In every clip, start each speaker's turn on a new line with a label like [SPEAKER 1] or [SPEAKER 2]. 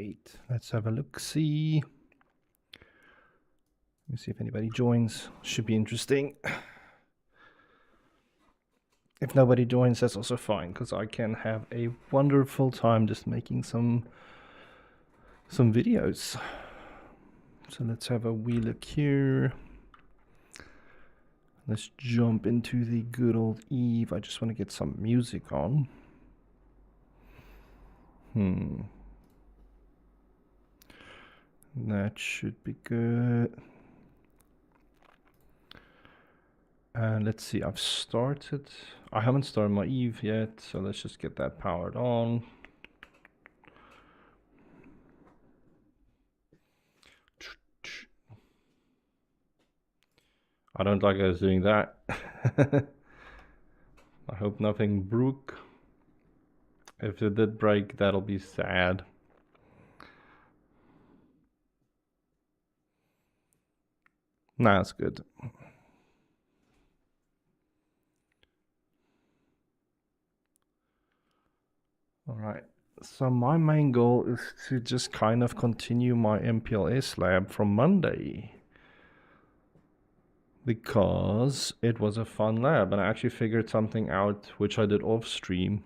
[SPEAKER 1] right, let's have a look-see. Let me see if anybody joins. Should be interesting. If nobody joins, that's also fine, because I can have a wonderful time just making some videos. So let's have a wee look here. Let's jump into the good old Eve. I just want to get some music on. That should be good. And let's see, I've started. I haven't started my Eve yet, so let's just get that powered on. I don't like us doing that. I hope nothing broke. If it did break, that'll be sad. Nah, it's good. All right. So my main goal is to just kind of continue my MPLS lab from Monday, because it was a fun lab and I actually figured something out which I did off stream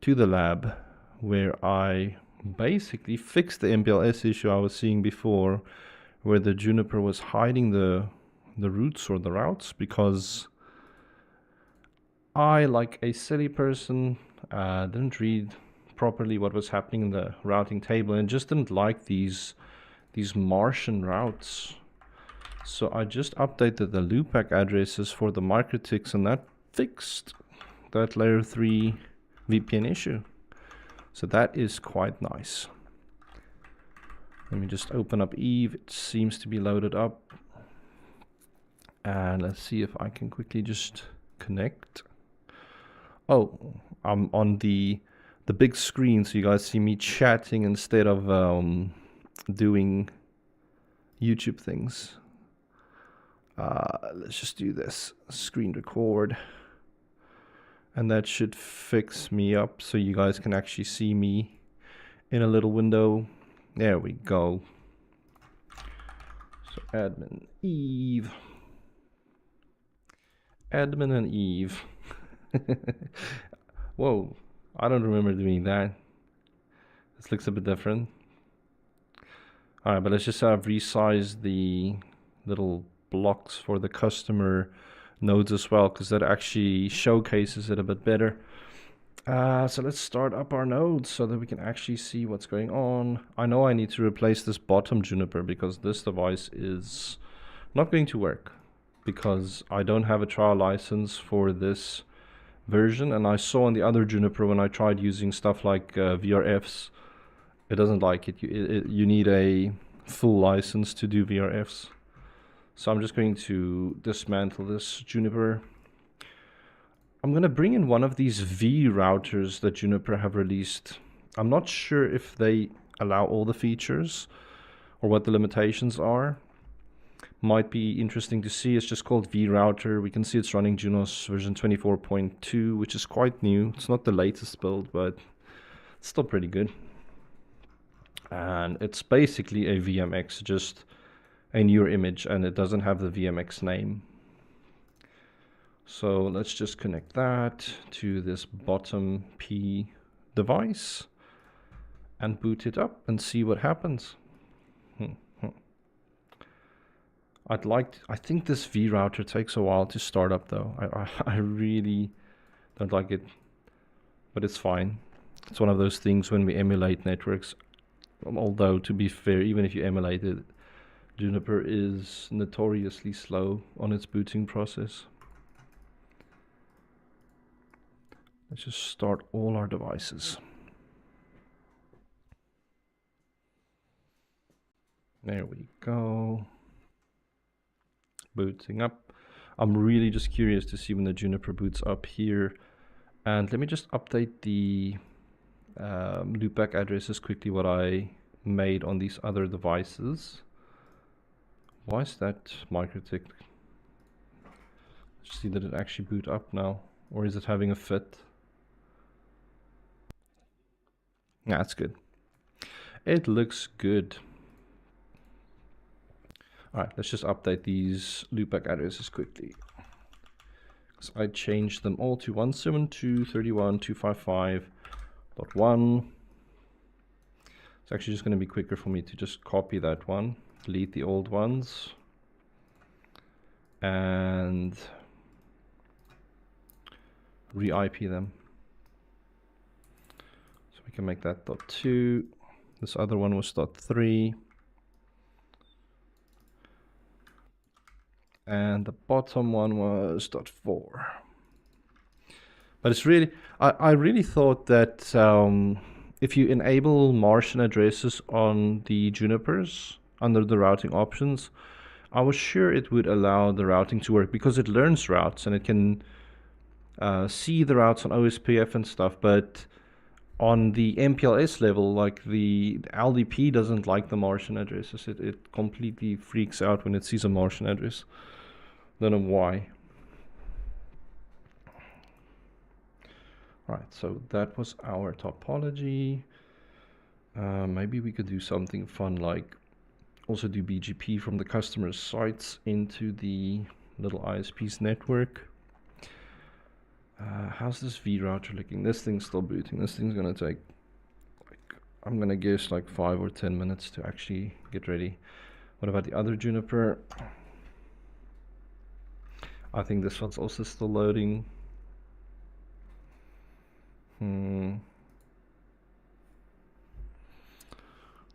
[SPEAKER 1] to the lab, where I basically fixed the MPLS issue I was seeing before, where the Juniper was hiding the routes or the routes, because I, like a silly person, didn't read properly what was happening in the routing table and just didn't like these Martian routes. So I just updated the loopback addresses for the MikroTiks, and that fixed that layer 3 VPN issue. So that is quite nice. Let me just open up Eve. It seems to be loaded up. And let's see if I can quickly just connect. Oh, I'm on the big screen, so you guys see me chatting instead of doing YouTube things. Let's just do this screen record, and that should fix me up so you guys can actually see me in a little window. There we go. So admin Eve, admin and Eve. Whoa, I don't remember doing that. This looks a bit different. Alright, but let's just resize the little blocks for the customer nodes as well, because that actually showcases it a bit better. So let's start up our nodes so that we can actually see what's going on. I know I need to replace this bottom Juniper because this device is not going to work, because I don't have a trial license for this version, and I saw on the other Juniper when I tried using stuff like VRFs, it doesn't like it. You need a full license to do VRFs. So I'm just going to dismantle this Juniper. I'm going to bring in one of these V routers that Juniper have released. I'm not sure if they allow all the features or what the limitations are. Might be interesting to see. It's just called V router. We can see it's running Junos version 24.2, which is quite new. It's not the latest build, but it's still pretty good. And it's basically a VMX, just a newer image, and it doesn't have the VMX name. So let's just connect that to this bottom P device and boot it up and see what happens. I think this V router takes a while to start up though. I really don't like it, but it's fine. It's one of those things when we emulate networks, although to be fair, even if you emulate it, Juniper is notoriously slow on its booting process. Let's just start all our devices. There we go. Booting up. I'm really just curious to see when the Juniper boots up here. And let me just update the loopback addresses quickly, what I made on these other devices. Why is that MikroTik? Let's see that it actually boot up now, or is it having a fit? Yeah, that's good. It looks good. All right, let's just update these loopback addresses quickly. So I changed them all to 172.31.255.1. It's actually just going to be quicker for me to just copy that one, delete the old ones, and re-IP them. So we can make that .2. This other one was .3. And the bottom one was .4. But it's really, I really thought that if you enable Martian addresses on the Junipers under the routing options, I was sure it would allow the routing to work because it learns routes and it can see the routes on OSPF and stuff. But on the MPLS level, like the LDP doesn't like the Martian addresses. It completely freaks out when it sees a Martian address. Don't know why. All right, so that was our topology. Maybe we could do something fun like also do BGP from the customer's sites into the little ISP's network. How's this V router looking? This thing's still booting. This thing's gonna take, like, I'm gonna guess like 5 or 10 minutes to actually get ready. What about the other Juniper? I think this one's also still loading.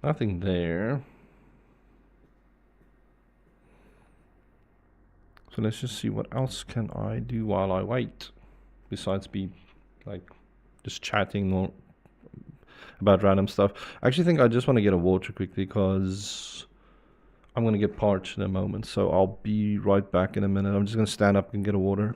[SPEAKER 1] Nothing there. So let's just see what else can I do while I wait, besides be like just chatting about random stuff. I actually think I just want to get a water quickly because I'm going to get parched in a moment. So I'll be right back in a minute. I'm just going to stand up and get a water.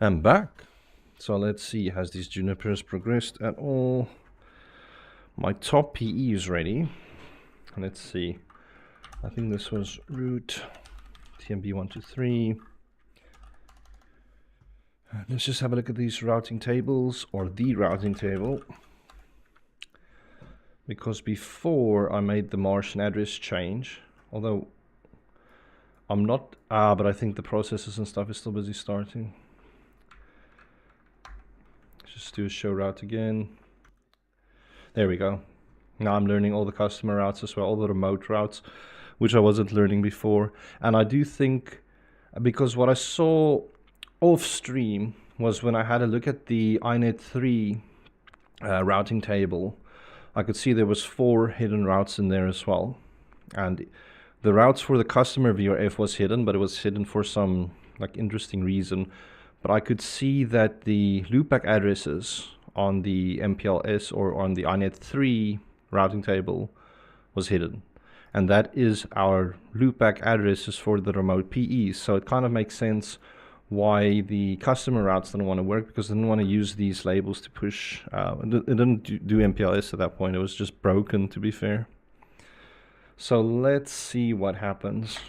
[SPEAKER 1] I'm back. So let's see, has these Junipers progressed at all? My top PE is ready. Let's see. I think this was root TMB123. Let's just have a look at these routing tables, or the routing table. Because before I made the Martian address change, although I'm not, but I think the processes and stuff is still busy starting. Just do a show route again. There we go. Now I'm learning all the customer routes as well, all the remote routes, which I wasn't learning before. And I do think, because what I saw off stream was when I had a look at the INET3 routing table, I could see there was 4 hidden routes in there as well. And the routes for the customer VRF was hidden, but it was hidden for some like interesting reason. But I could see that the loopback addresses on the MPLS or on the INET3 routing table was hidden. And that is our loopback addresses for the remote PEs. So it kind of makes sense why the customer routes didn't want to work, because they didn't want to use these labels to push. It didn't do MPLS at that point. It was just broken, to be fair. So let's see what happens.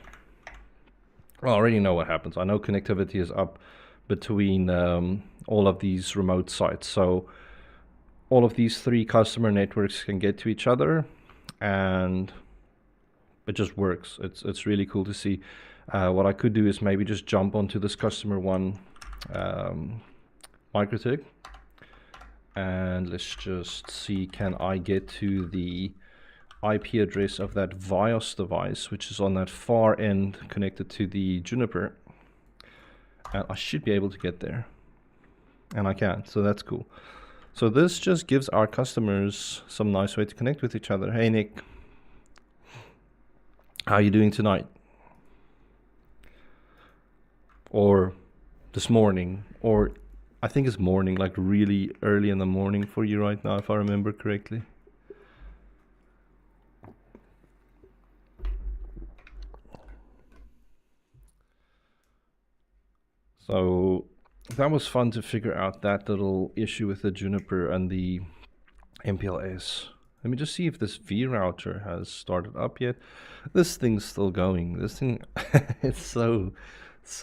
[SPEAKER 1] Well, I already know what happens. I know connectivity is up between all of these remote sites. So all of these three customer networks can get to each other, and it just works. It's really cool to see. What I could do is maybe just jump onto this customer one MikroTik, and let's just see, can I get to the IP address of that VIOS device, which is on that far end connected to the Juniper, and I should be able to get there, and I can, so that's cool. So this just gives our customers some nice way to connect with each other. Hey Nick, how are you doing tonight? Or this morning, or I think it's morning, like really early in the morning for you right now, if I remember correctly. So that was fun to figure out that little issue with the Juniper and the MPLS. Let me just see if this V router has started up yet. This thing's still going. This thing, it's so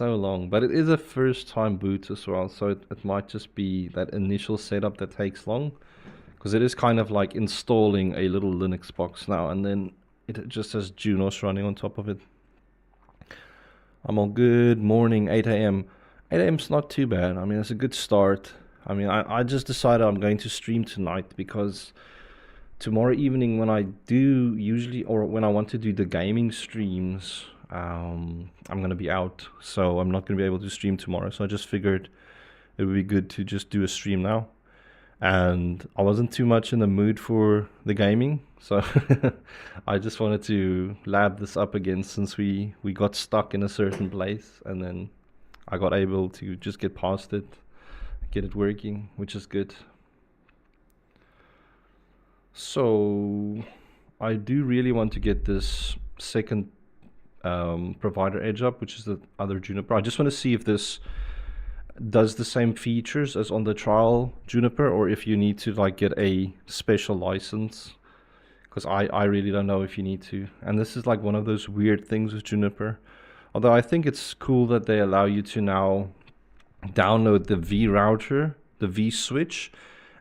[SPEAKER 1] long, but it is a first time boot as well, so it might just be that initial setup that takes long, because it is kind of like installing a little Linux box now, and then it just has Junos running on top of it. I'm all good. Morning, 8 a.m. 8 a.m. is not too bad. I mean, it's a good start. I mean, I just decided I'm going to stream tonight because tomorrow evening when I do usually, or when I want to do the gaming streams, I'm going to be out. So I'm not going to be able to stream tomorrow. So I just figured it would be good to just do a stream now. And I wasn't too much in the mood for the gaming. So I just wanted to lab this up again since we got stuck in a certain place. And then I got able to just get past it, get it working, which is good. So I do really want to get this second provider edge up, which is the other Juniper. I just want to see if this does the same features as on the trial Juniper, or if you need to like get a special license, because I really don't know if you need to. And this is like one of those weird things with Juniper, although I think it's cool that they allow you to now download the V router, the V switch,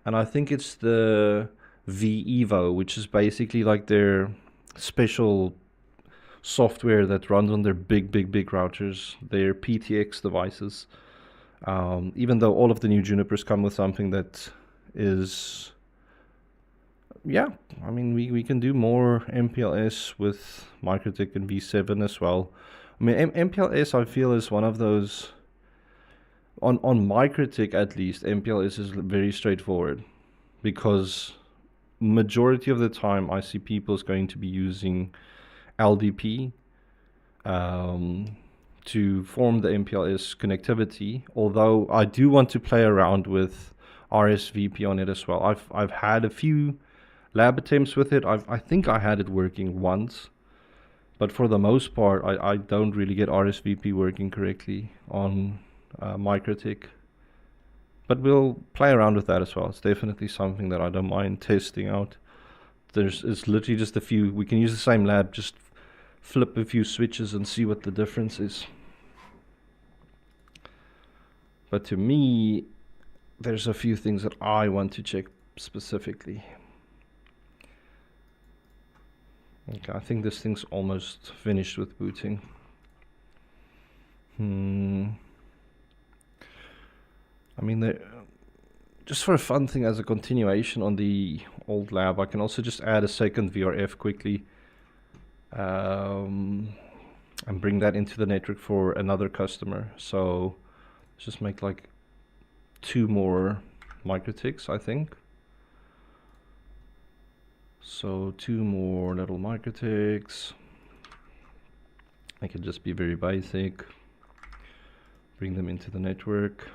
[SPEAKER 1] and I think it's the V Evo, which is basically like their special software that runs on their big routers, their PTX devices. Even though all of the new Junipers come with something that is, yeah, I mean, we can do more MPLS with MikroTik and V7 as well. I mean, MPLS I feel is one of those, on MikroTik at least, MPLS is very straightforward, because majority of the time I see people is going to be using LDP to form the MPLS connectivity, although I do want to play around with RSVP on it as well. I've had a few lab attempts with it. I think I had it working once, but for the most part I don't really get RSVP working correctly on MikroTik. But we'll play around with that as well. It's definitely something that I don't mind testing out. It's literally just a few, we can use the same lab, just flip a few switches and see what the difference is. But to me, there's a few things that I want to check specifically. Okay, I think this thing's almost finished with booting. I mean, just for a fun thing as a continuation on the old lab, I can also just add a second VRF quickly and bring that into the network for another customer. So let's just make like 2 more MikroTiks, I think. So 2 more little MikroTiks. I can just be very basic. Bring them into the network.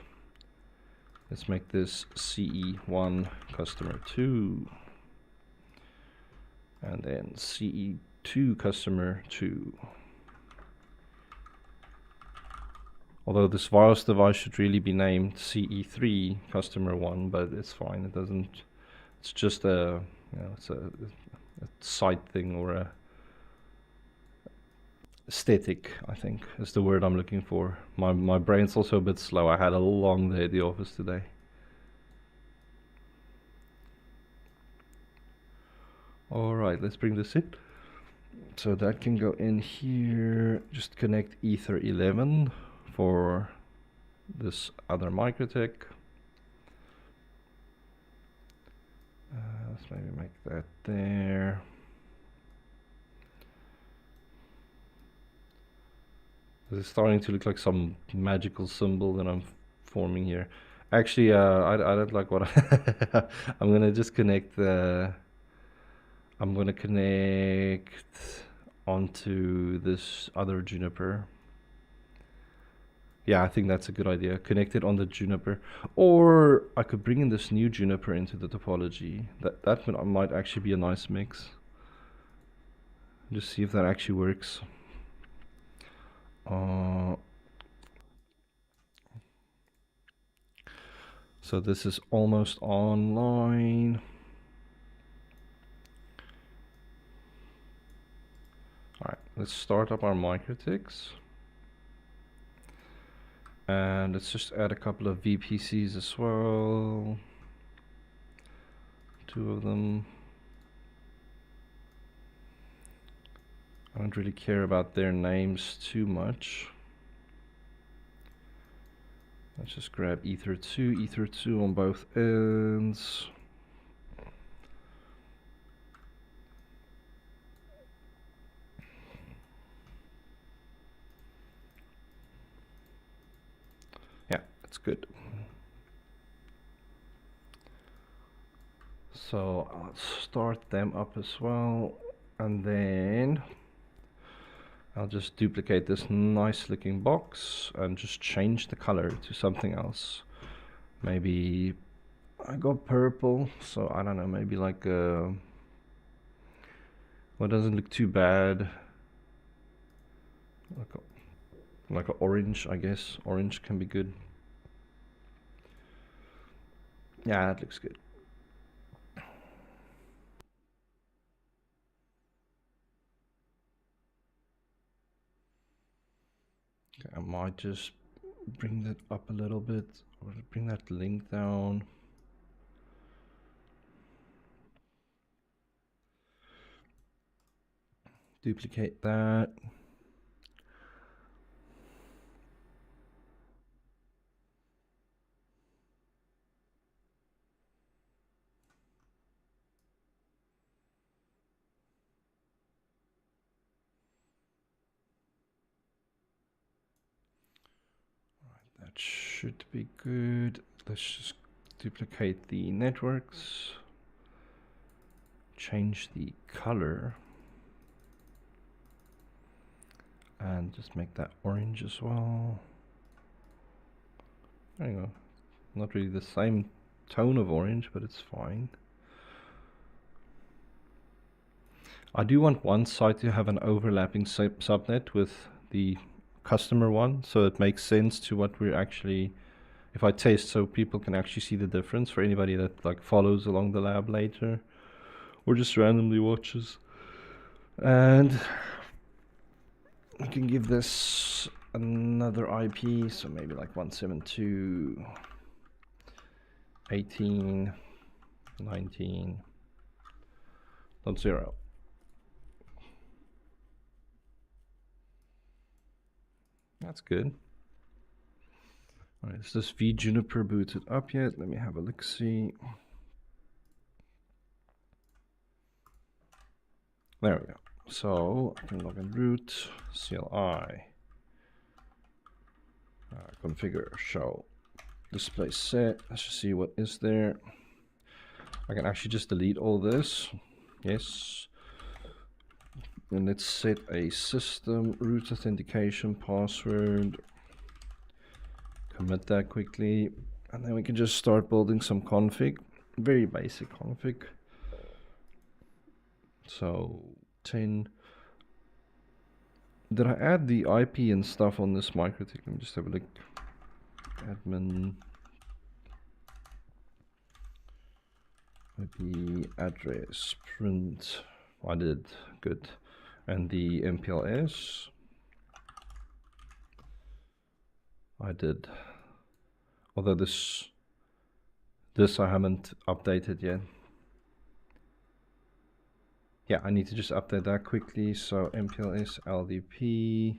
[SPEAKER 1] Let's make this CE1 customer 2. And then CE2 customer 2. Although this VIOS device should really be named CE3 customer 1, but it's fine. It doesn't. It's just a, you know, it's a site thing, or aesthetic, I think, is the word I'm looking for. My brain's also a bit slow. I had a long day at the office today. All right, let's bring this in. So that can go in here. Just connect Ether 11 for this other MikroTik. Let's maybe make that there. This is starting to look like some magical symbol that I'm forming here. Actually, I don't like what I'm gonna just connect the. I'm gonna connect onto this other juniper. Yeah, I think that's a good idea. Connect it on the juniper, or I could bring in this new juniper into the topology. That might actually be a nice mix. Just see if that actually works. So this is almost online. All right, let's start up our MikroTiks. And let's just add a couple of VPCs as well. 2 of them. I don't really care about their names too much. Let's just grab Ether 2 on both ends. Yeah, that's good. So let's start them up as well, and then I'll just duplicate this nice looking box and just change the color to something else. Maybe I got purple, so I don't know, maybe like a, well, it doesn't look too bad. Like a orange, I guess. Orange can be good. Yeah, that looks good. Okay, I might just bring that up a little bit, or bring that link down. Duplicate that. That should be good. Let's just duplicate the networks. Change the color. And just make that orange as well. There you go. Not really the same tone of orange, but it's fine. I do want one site to have an overlapping subnet with the customer one, so it makes sense to what we're actually, if I test, so people can actually see the difference for anybody that like follows along the lab later or just randomly watches. And we can give this another IP, so maybe like 172.18.19.0. That's good. All right, is this vJuniper booted up yet? Let me have a look-see. There we go. So I can log in root, CLI, configure, show, display set. Let's just see what is there. I can actually just delete all this. Yes. And let's set a system root authentication password. Commit that quickly. And then we can just start building some config. Very basic config. So 10. Did I add the IP and stuff on this MikroTik? Let me just have a look. Admin IP address print. I did good. And the MPLS. I did. Although this I haven't updated yet. Yeah, I need to just update that quickly. So MPLS LDP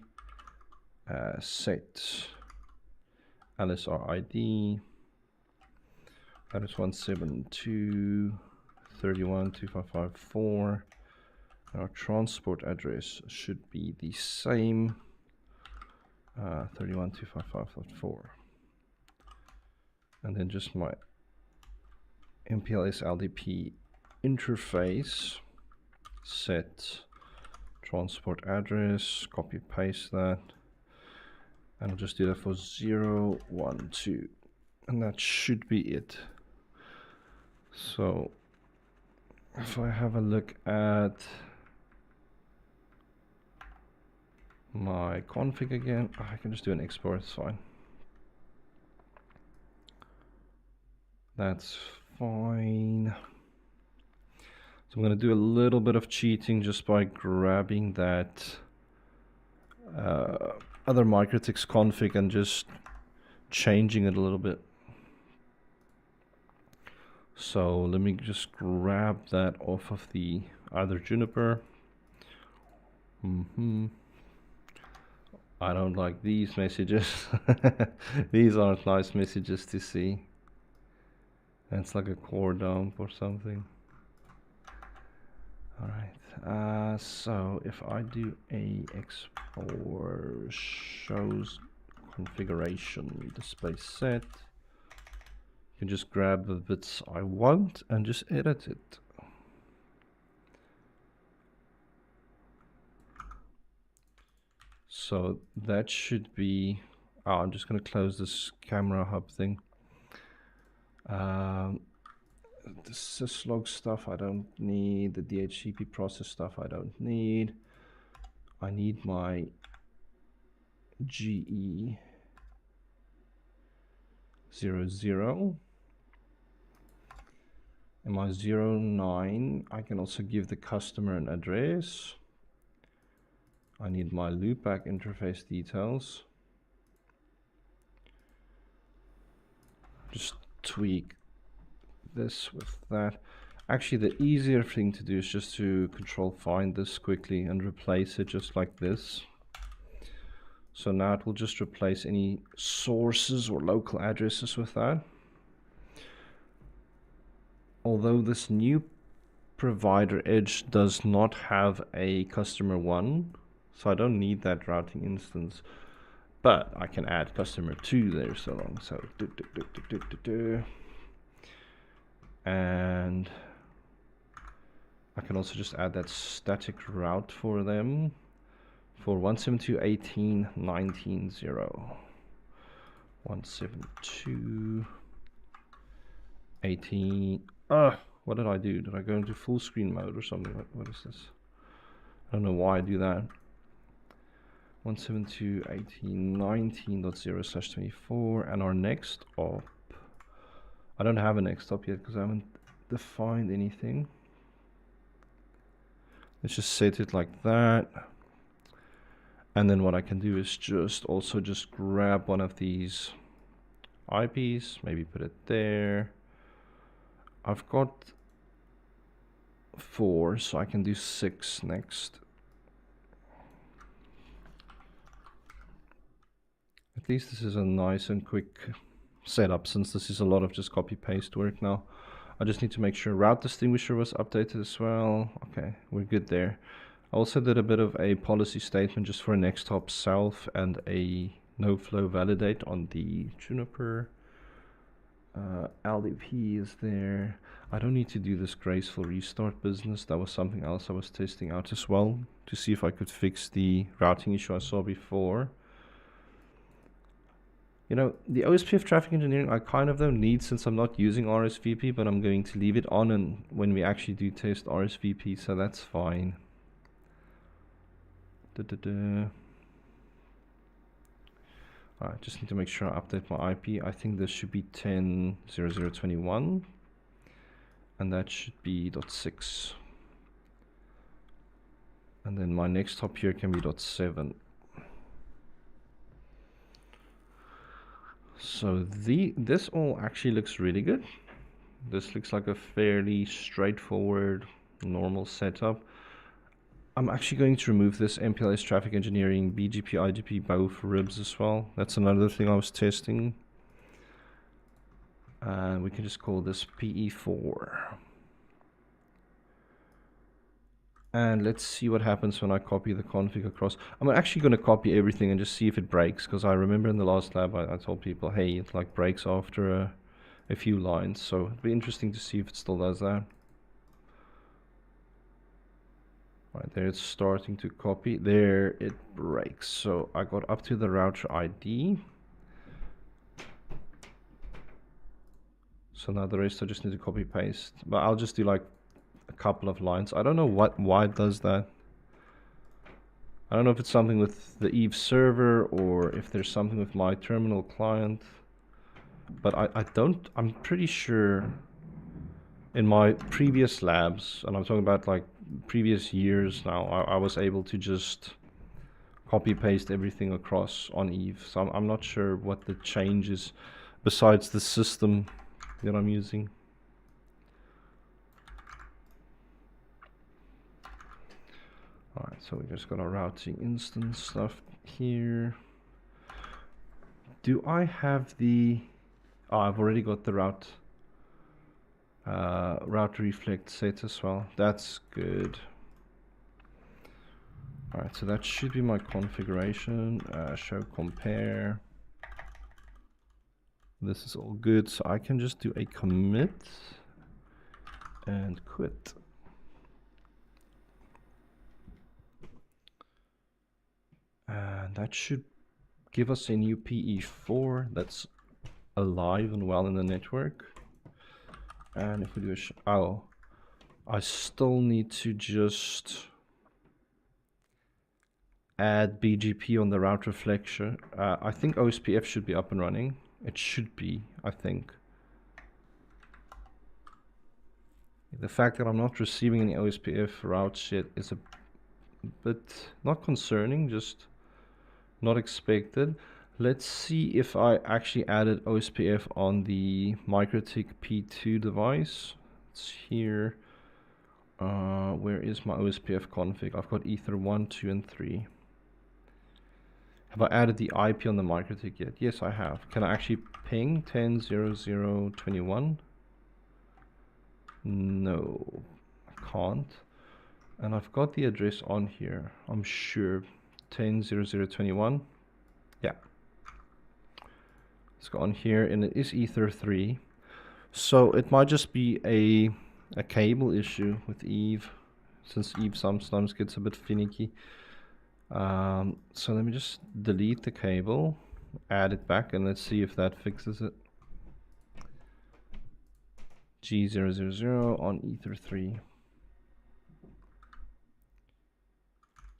[SPEAKER 1] set LSR ID. That is 172.31.2554. Our transport address should be the same, 31.255.4. And then just my MPLS LDP interface, set transport address, copy paste that, and I'll just do that for 0, 1, 2, and that should be it. So if I have a look at my config again, I can just do an export, it's fine. That's fine. So I'm going to do a little bit of cheating just by grabbing that other MikroTik config and just changing it a little bit. So let me just grab that off of the other Juniper. I don't like these messages. These aren't nice messages to see. It's like a core dump or something. Alright, so if I do a export shows configuration display set, you can just grab the bits I want and just edit it. So that should be, I'm just going to close this camera hub thing. The syslog stuff I don't need, the DHCP process stuff I don't need. I need my GE 00 and my 09. I can also give the customer an address. I need my loopback interface details. Just tweak this with that. Actually, the easier thing to do is just to control find this quickly and replace it just like this. So now it will just replace any sources or local addresses with that. Although this new provider edge does not have a customer 1, so I don't need that routing instance, but I can add customer 2 there so long. So and I can also just add that static route for them for 172.18.19.0. 172.18. What did I do? Did I go into full screen mode or something? What is this? I don't know why I do that. 172.18.19.0/24, and our next op. I don't have a next op yet because I haven't defined anything. Let's just set it like that. And then what I can do is just grab one of these IPs, maybe put it there. I've got 4, so I can do 6 next. At least this is a nice and quick setup, since this is a lot of just copy paste work now. I just need to make sure route distinguisher was updated as well. Okay, we're good there. I also did a bit of a policy statement just for a next hop self and a no flow validate on the Juniper. LDP is there. I don't need to do this graceful restart business. That was something else I was testing out as well to see if I could fix the routing issue I saw before. You know, the OSPF traffic engineering I kind of don't need since I'm not using RSVP, but I'm going to leave it on and when we actually do test RSVP, so that's fine. I just need to make sure I update my IP. I think this should be 10.0021 and that should be .6. And then my next hop here can be .7. So this all actually looks really good. This looks like a fairly straightforward, normal setup. I'm actually going to remove this MPLS traffic engineering BGP IGP both ribs as well. That's another thing I was testing. And we can just call this PE4. And let's see what happens when I copy the config across. I'm actually going to copy everything and just see if it breaks, because I remember in the last lab I told people, hey, it like breaks after a few lines. So it'd be interesting to see if it still does that. Right there, it's starting to copy. There it breaks. So I got up to the router ID. So now the rest I just need to copy paste. But I'll just do like a couple of lines. I don't know why it does that. I don't know if it's something with the Eve server or if there's something with my terminal client. But I'm pretty sure in my previous labs, and I'm talking about like previous years now, I was able to just copy paste everything across on Eve. So I'm not sure what the change is besides the system that I'm using. Alright, so we just got our routing instance stuff here. Do I have the... Oh, I've already got the route reflect set as well. That's good. Alright, so that should be my configuration. Show compare. This is all good, so I can just do a commit and quit. And that should give us a new PE4 that's alive and well in the network. And if we do a oh, I still need to just add BGP on the route reflection. I think OSPF should be up and running. It should be, I think. The fact that I'm not receiving any OSPF route shit is a bit not concerning, just not expected. Let's see if I actually added OSPF on the MikroTik P2 device. It's here. Where is my OSPF config? I've got Ether 1, 2, and 3. Have I added the IP on the MikroTik yet? Yes, I have. Can I actually ping 10.00.21? No, I can't. And I've got the address on here, I'm sure. 10.00.21. Yeah. Let's go on here, and it is Ether 3. So it might just be a cable issue with Eve, since Eve sometimes gets a bit finicky. So let me just delete the cable, add it back, and let's see if that fixes it. G000 on Ether 3.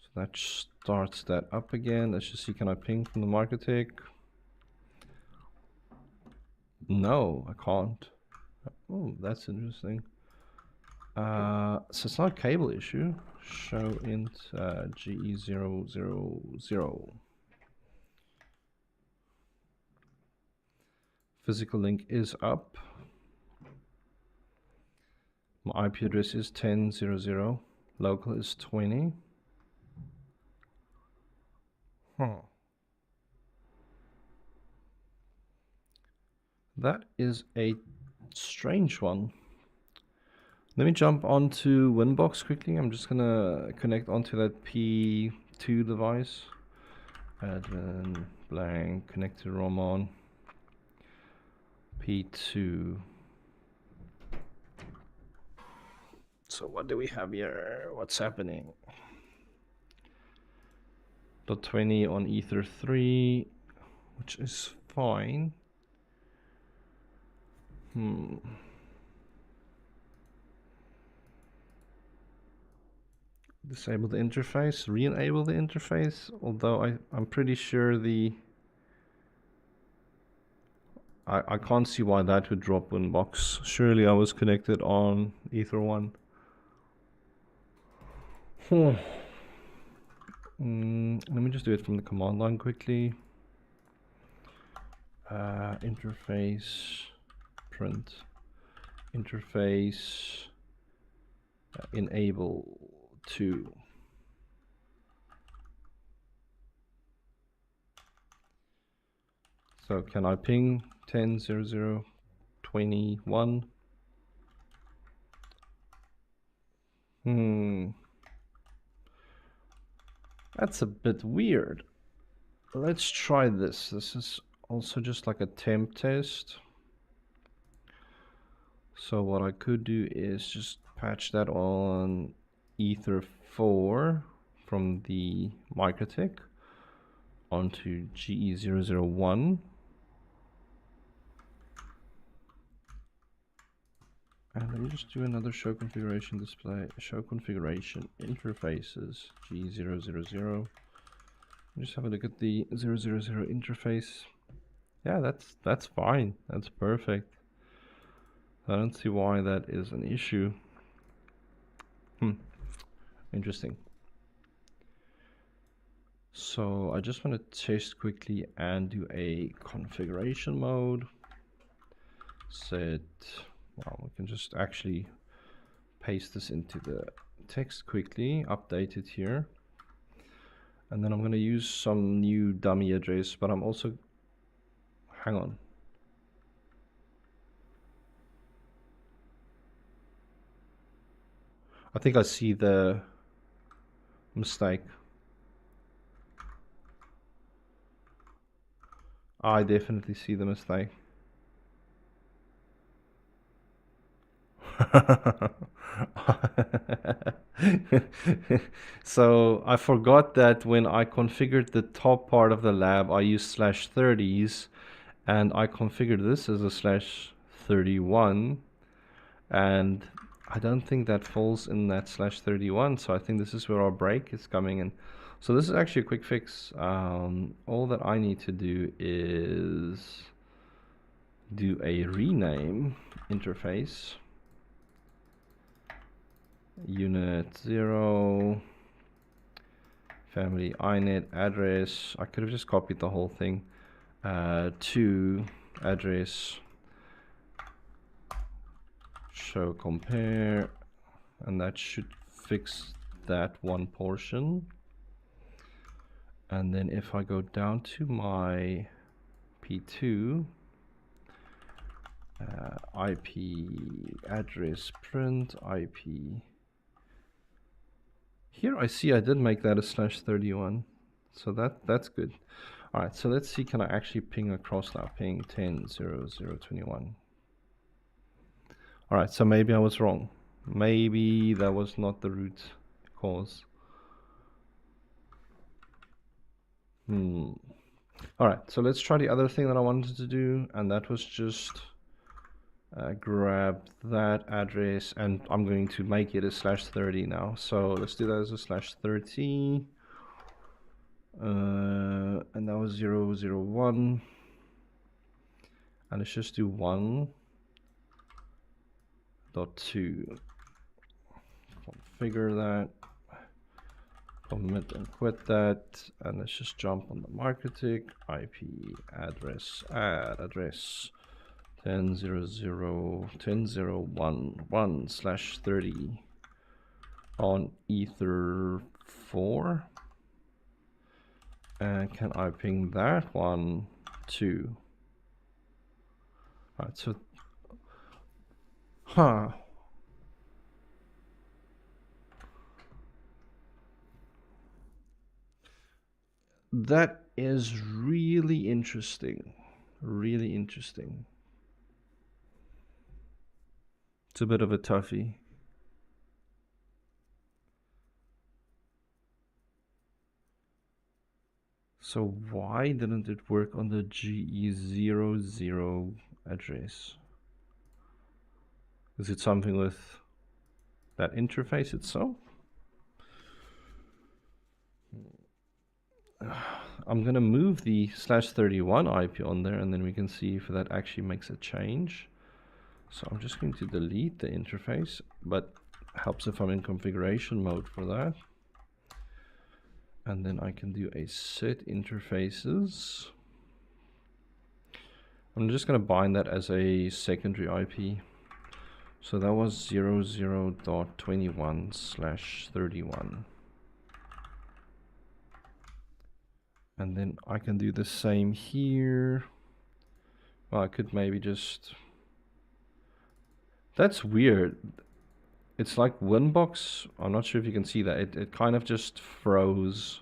[SPEAKER 1] So that starts that up again. Let's just see, can I ping from the MikroTik? No, I can't. Oh, that's interesting. So it's not a cable issue. Show int GE000. Physical link is up. My IP address is 10.00. Local is 20. That is a strange one. Let me jump onto Winbox quickly. I'm just gonna connect onto that P2 device. Admin blank connect to ROM on P2. So what do we have here? What's happening? .20 on Ether 3, which is fine. Disable the interface, re-enable the interface, although I'm pretty sure I can't see why that would drop Winbox. Surely I was connected on Ether 1. Let me just do it from the command line quickly. interface print interface enable to. So can I ping 10.0.0.21? That's a bit weird. Let's try this. This is also just like a temp test. So what I could do is just patch that on Ether 4 from the MikroTik onto GE001. And let me just do another show configuration display, show configuration interfaces, G000. Just have a look at the 000 interface. Yeah, that's fine. That's perfect. I don't see why that is an issue. Interesting. So I just want to test quickly and do a configuration mode. Set, well, we can just actually paste this into the text quickly, update it here. And then I'm going to use some new dummy address, but I'm also, hang on. I think I see the mistake. I definitely see the mistake. So I forgot that when I configured the top part of the lab, I used /30s, and I configured this as a /31, and I don't think that falls in that /31, so I think this is where our break is coming in. So this is actually a quick fix. All that I need to do is do a rename interface, unit 0, family inet address. I could have just copied the whole thing, to address show compare, and that should fix that one portion. And then if I go down to my P2, IP address print IP. Here I see I did make that a /31, so that's good. All right, so let's see, can I actually ping across now? Ping 10.0.0.21. All right, so maybe I was wrong. Maybe that was not the root cause. All right, so let's try the other thing that I wanted to do, and that was just grab that address, and I'm going to make it a /30 now. So let's do that as a /30, and that was 001, and let's just do 1.2. Configure that, commit and quit that, and let's just jump on the MikroTik IP address, add address 10.0.0.11/30 on Ether 4. And can I ping that one too? All right, so, that is really interesting. Really interesting. It's a bit of a toughie. So why didn't it work on the GE00 address? Is it something with that interface itself? I'm gonna move the /31 IP on there, and then we can see if that actually makes a change. So I'm just going to delete the interface, but helps if I'm in configuration mode for that. And then I can do a set interfaces. I'm just going to bind that as a secondary IP. So that was 00.21/31. And then I can do the same here. Well, I could maybe just... That's weird. It's like Winbox. I'm not sure if you can see that. It kind of just froze.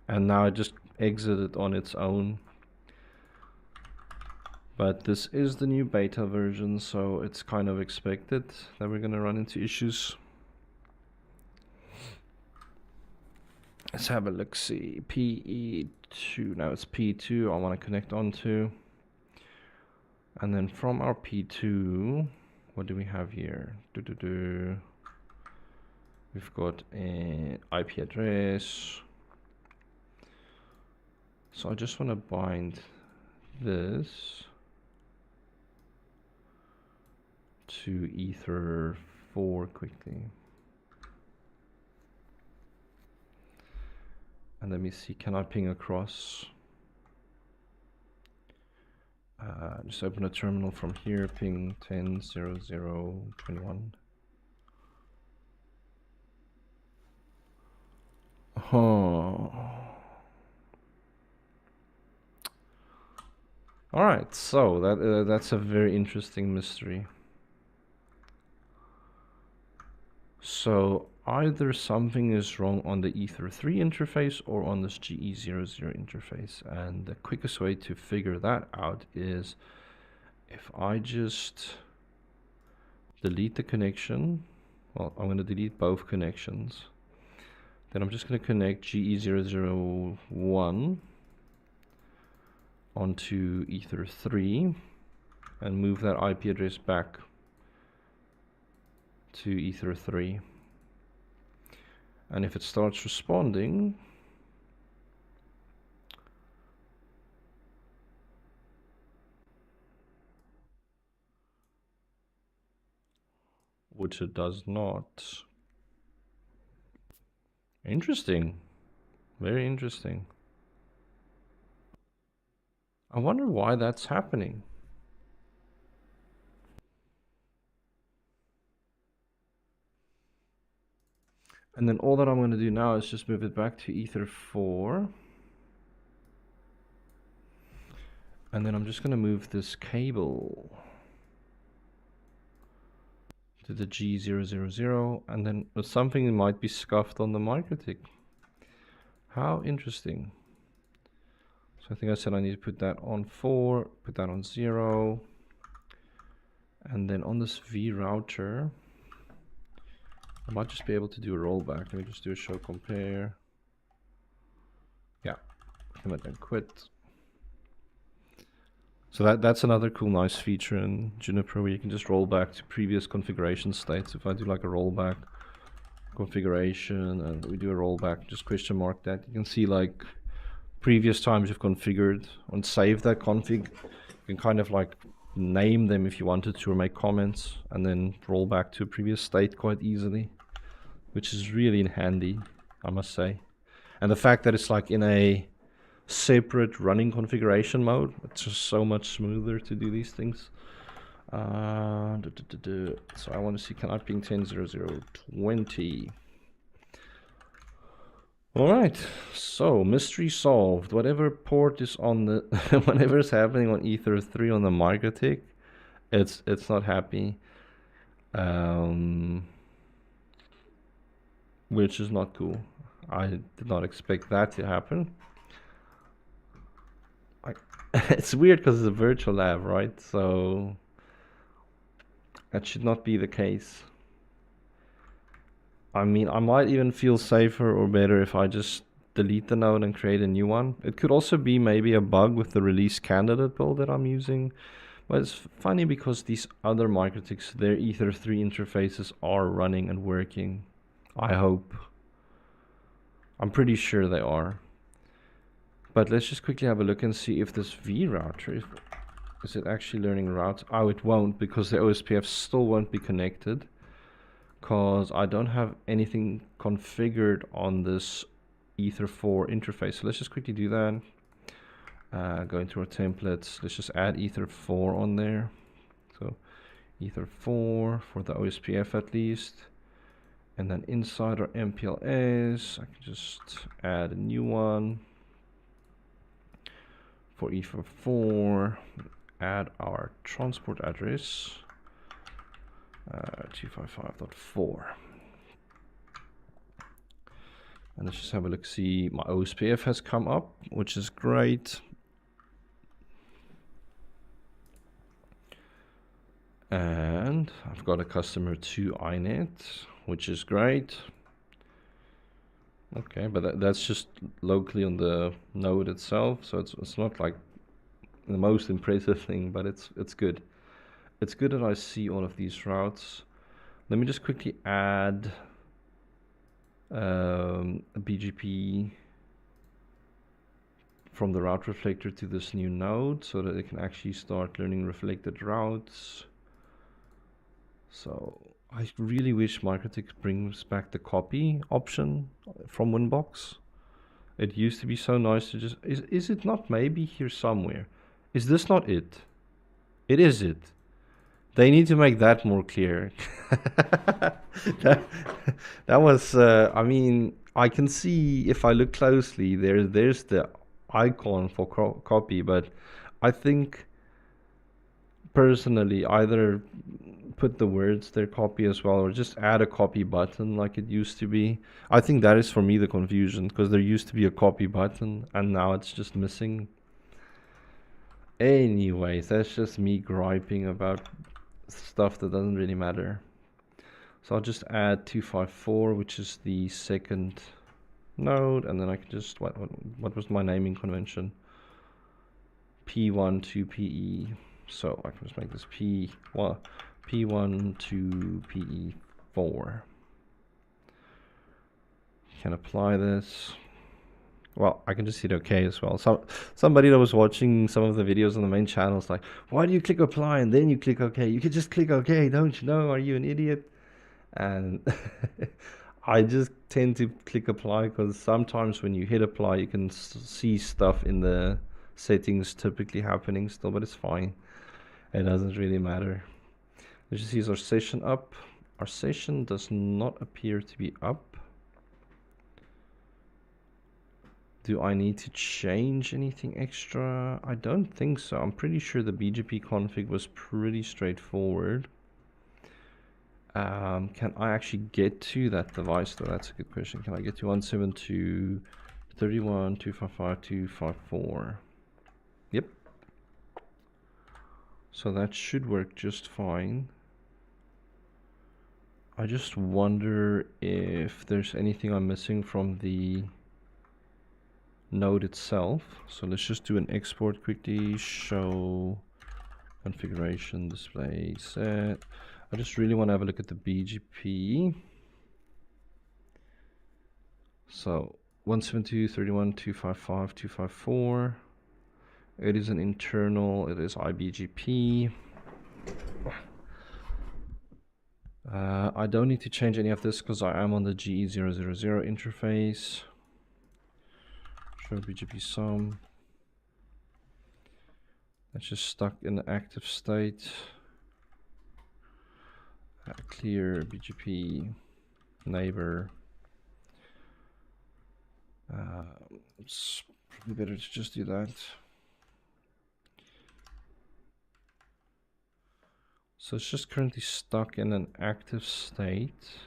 [SPEAKER 1] And now it just exited on its own. But this is the new beta version, so it's kind of expected that we're going to run into issues. Let's have a look, see. PE2, now it's P2 I want to connect onto. And then from our P2, what do we have here? We've got an IP address. So I just want to bind this to Ether 4 quickly. And let me see, can I ping across? Just open a terminal from here, ping 10.00.21. Oh. Alright, so that's a very interesting mystery. So either something is wrong on the Ether 3 interface or on this GE00 interface, and the quickest way to figure that out is if I just delete the connection. Well, I'm going to delete both connections. Then I'm just going to connect GE001 onto Ether 3 and move that IP address back to Ether 3. And if it starts responding, which it does not. Interesting. Very interesting. I wonder why that's happening. And then all that I'm going to do now is just move it back to Ether 4. And then I'm just going to move this cable to the G000, and then something might be scuffed on the MikroTik. How interesting. So I think I said I need to put that on 4, put that on 0. And then on this V router, I might just be able to do a rollback. Let me just do a show compare. Yeah, commit and quit. So that's another cool, nice feature in Juniper where you can just roll back to previous configuration states. If I do like a rollback configuration and we do a rollback, just question mark that, you can see like previous times you've configured and saved that config. You can kind of like name them if you wanted to or make comments and then roll back to a previous state quite easily, which is really handy, I must say. And the fact that it's like in a separate running configuration mode, it's just so much smoother to do these things. So I want to see, can I ping 10.00.20? Alright, so mystery solved. Whatever port is on the whatever is happening on Ether 3 on the MikroTik, it's not happy. Which is not cool. I did not expect that to happen. It's weird because it's a virtual lab, right? So that should not be the case. I mean, I might even feel safer or better if I just delete the node and create a new one. It could also be maybe a bug with the release candidate build that I'm using. But it's funny because these other MikroTiks, their Ether 3 interfaces are running and working. I hope. I'm pretty sure they are. But let's just quickly have a look and see if this V router, is it actually learning routes? Oh, it won't, because the OSPF still won't be connected, because I don't have anything configured on this Ether 4 interface. So let's just quickly do that. Going to our templates, let's just add Ether 4 on there. So Ether 4 for the OSPF at least. And then inside our MPLS, I can just add a new one for Ether 4. Add our transport address, 255.4. And let's just have a look, see my OSPF has come up, which is great. And I've got a customer to INET, which is great. Okay, but that's just locally on the node itself, so it's not like the most impressive thing, but it's good. It's good that I see all of these routes. Let me just quickly add a BGP from the route reflector to this new node so that it can actually start learning reflected routes. So I really wish MikroTik brings back the copy option from Winbox. It used to be so nice to just, is it not maybe here somewhere? Is this not it? It is it. They need to make that more clear. that was, I mean, I can see if I look closely, there's the icon for copy, but I think personally either put the words there, copy as well, or just add a copy button like it used to be. I think that is for me the confusion, because there used to be a copy button and now it's just missing. Anyways, that's just me griping about stuff that doesn't really matter. So I'll just add 254, which is the second node, and then I can just, what was my naming convention? P1 to PE. So I can just make this P1 to PE4. Can apply this. Well, I can just hit OK as well. So somebody that was watching some of the videos on the main channel is like, why do you click apply and then you click OK? You could just click OK, don't you know? Are you an idiot? And I just tend to click apply because sometimes when you hit apply, you can see stuff in the settings typically happening still, but it's fine. It doesn't really matter. Let's just use our session up. Our session does not appear to be up. Do I need to change anything extra? I don't think so. I'm pretty sure the BGP config was pretty straightforward. Can I actually get to that device though? That's a good question. Can I get to 172.31.255.254? Yep. So that should work just fine. I just wonder if there's anything I'm missing from the node itself. So let's just do an export quickly, show configuration display set. I just really want to have a look at the BGP. So 172.31.255.254. It is an internal, it is iBGP. I don't need to change any of this because I am on the GE000 interface. Show BGP sum. That's just stuck in the active state. Clear BGP neighbor. It's probably better to just do that. So it's just currently stuck in an active state.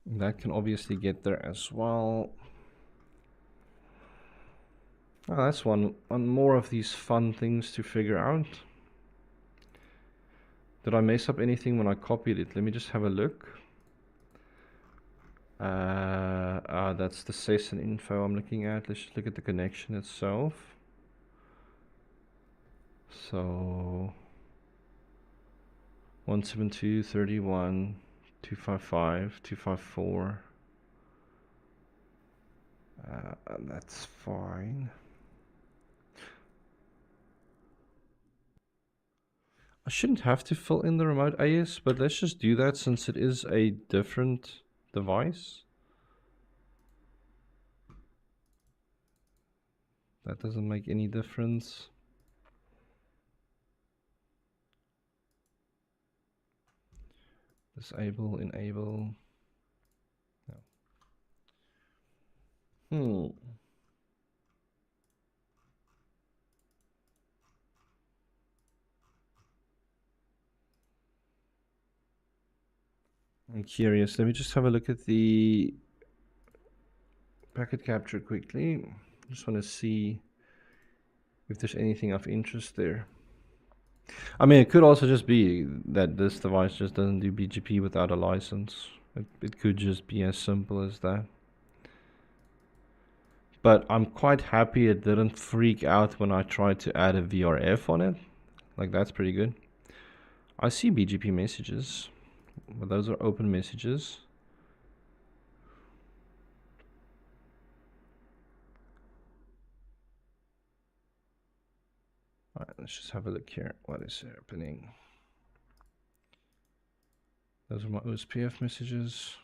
[SPEAKER 1] That can obviously get there as well. Oh, that's one more of these fun things to figure out. Did I mess up anything when I copied it? Let me just have a look. That's the session info I'm looking at. Let's just look at the connection itself. So 172.31.255.254. That's fine. I shouldn't have to fill in the remote AS, but let's just do that since it is a different device. That doesn't make any difference. Disable, enable. No. I'm curious. Let me just have a look at the packet capture quickly. Just want to see if there's anything of interest there. I mean, it could also just be that this device just doesn't do BGP without a license. It could just be as simple as that. But I'm quite happy it didn't freak out when I tried to add a VRF on it. Like, that's pretty good. I see BGP messages, but those are open messages. All right, let's just have a look here. What is happening? Those are my OSPF messages.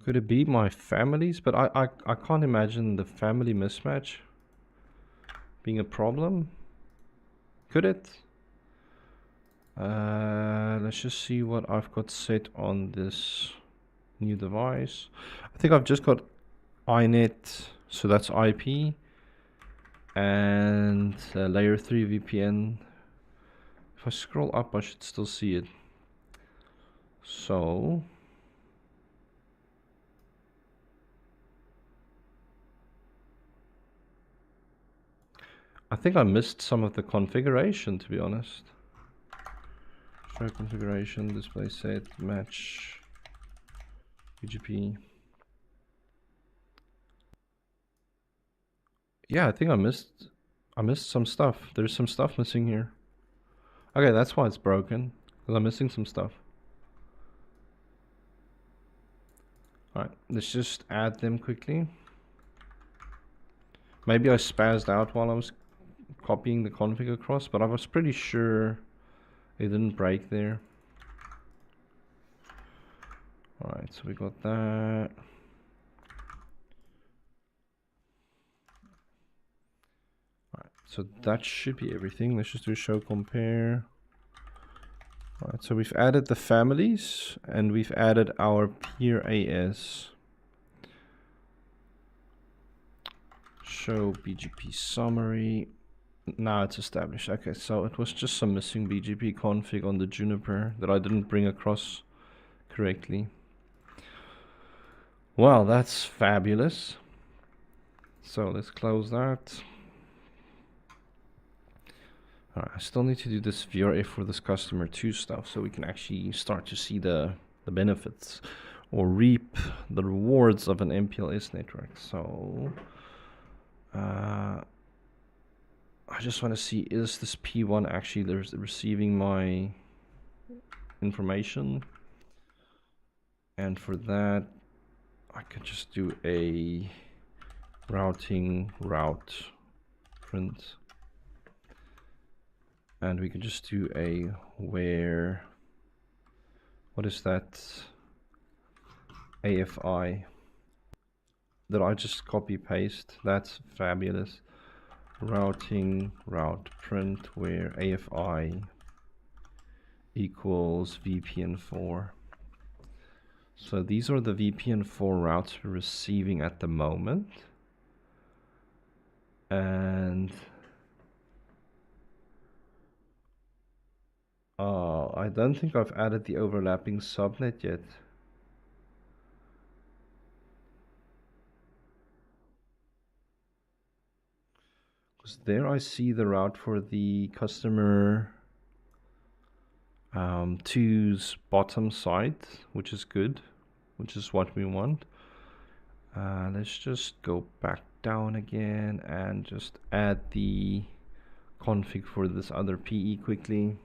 [SPEAKER 1] Could it be my families? But I can't imagine the family mismatch being a problem. Could it? Let's just see what I've got set on this new device. I think I've just got iNet, so that's IP, and layer 3 VPN. If I scroll up, I should still see it. So I think I missed some of the configuration, to be honest. Show configuration, display set, match, BGP. Yeah, I think I missed some stuff. There's some stuff missing here. Okay, that's why it's broken, because I'm missing some stuff. Alright, let's just add them quickly. Maybe I spazzed out while I was copying the config across, but I was pretty sure it didn't break there. Alright, so we got that. Alright, so that should be everything. Let's just do show compare. Alright, so we've added the families and we've added our peer AS. Show BGP summary. Now it's established. Okay, so it was just some missing BGP config on the Juniper that I didn't bring across correctly. Well, that's fabulous. So let's close that. Alright, I still need to do this VRF for this customer 2 stuff so we can actually start to see the benefits or reap the rewards of an MPLS network. So I just want to see, is this P1 actually receiving my information? And for that, I could just do a routing route print. And we can just do a where, what is that? AFI. Did I just copy paste? That's fabulous. Routing route print where AFI equals VPN4. So these are the VPN4 routes we're receiving at the moment. And I don't think I've added the overlapping subnet yet. Because there I see the route for the customer 2's bottom side, which is good, which is what we want. Let's just go back down again and just add the config for this other PE quickly.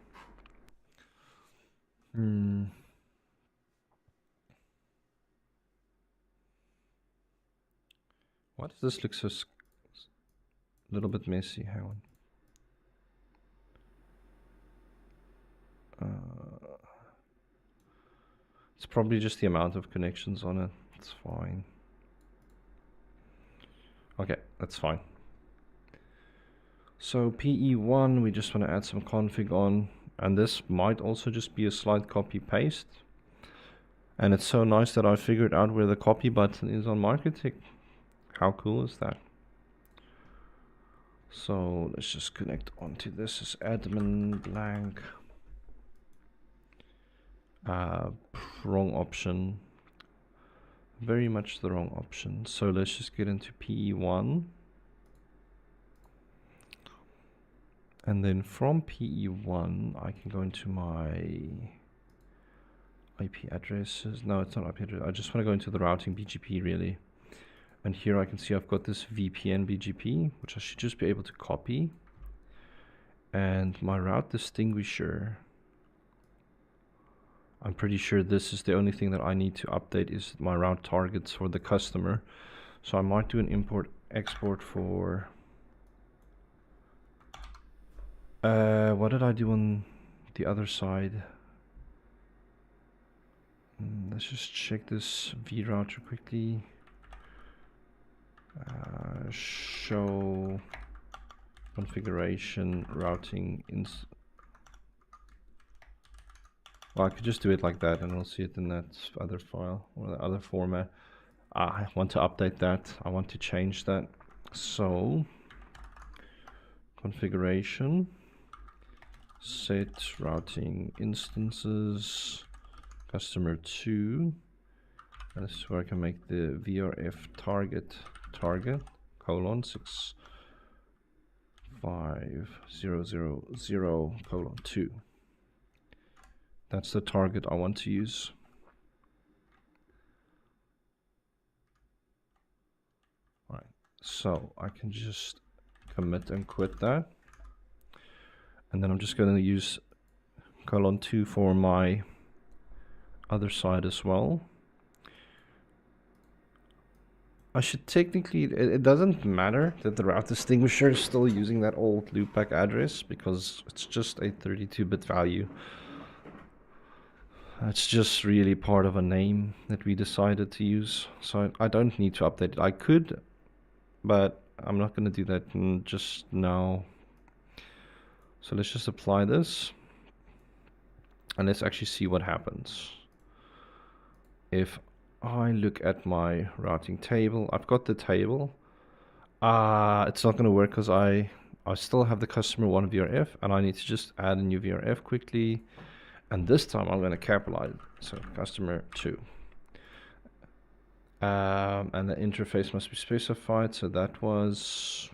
[SPEAKER 1] Why does this look so a little bit messy? Hang on. It's probably just the amount of connections on it. It's fine. Okay, that's fine. So PE1, we just want to add some config on, and this might also just be a slight copy paste. And it's so nice that I figured out where the copy button is on MarketTick. How cool is that? So let's just connect onto this as admin blank. Wrong option. Very much the wrong option. So let's just get into PE1. And then from PE1, I can go into my IP addresses. No, it's not IP address. I just want to go into the routing BGP really. And here I can see I've got this VPN BGP, which I should just be able to copy. And my route distinguisher, I'm pretty sure this is the only thing that I need to update is my route targets for the customer. So I might do an import export for what did I do on the other side? Let's just check this vRouter quickly. Show configuration routing well, I could just do it like that and we'll see it in that other file or the other format. I want to update that. I want to change that. So configuration, set routing instances, customer 2. And this is where I can make the VRF target colon 65000 colon 2. That's the target I want to use. All right, so I can just commit and quit that. And then I'm just going to use colon 2 for my other side as well. I should technically, it doesn't matter that the route distinguisher is still using that old loopback address because it's just a 32-bit value. It's just really part of a name that we decided to use. So I don't need to update it. I could, but I'm not going to do that just now. So let's just apply this. And let's actually see what happens. If I look at my routing table, I've got the table. It's not going to work because I still have the customer 1 VRF and I need to just add a new VRF quickly. And this time I'm going to capitalize. So customer 2. And the interface must be specified. So that was,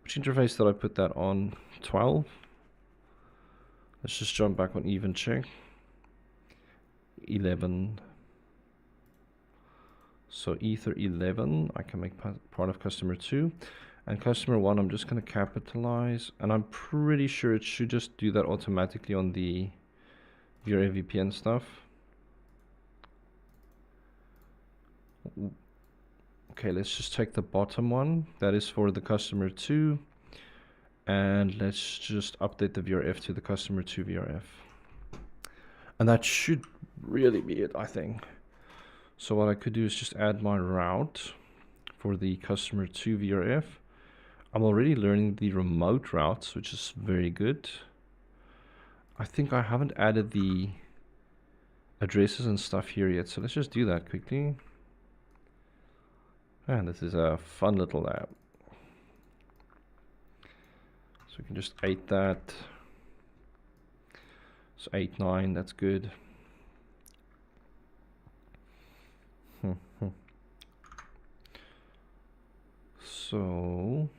[SPEAKER 1] which interface did I put that on? 12. Let's just jump back on even check. 11. So ether 11, I can make part of customer 2. And customer 1, I'm just going to capitalize. And I'm pretty sure it should just do that automatically on the VRF VPN stuff. Okay, let's just take the bottom one. That is for the customer 2. And let's just update the VRF to the customer 2 VRF. And that should really be it, I think. So what I could do is just add my route for the customer 2 VRF. I'm already learning the remote routes, which is very good. I think I haven't added the addresses and stuff here yet, so let's just do that quickly. And this is a fun little app. So we can just 8 that. So 8, 9, that's good. So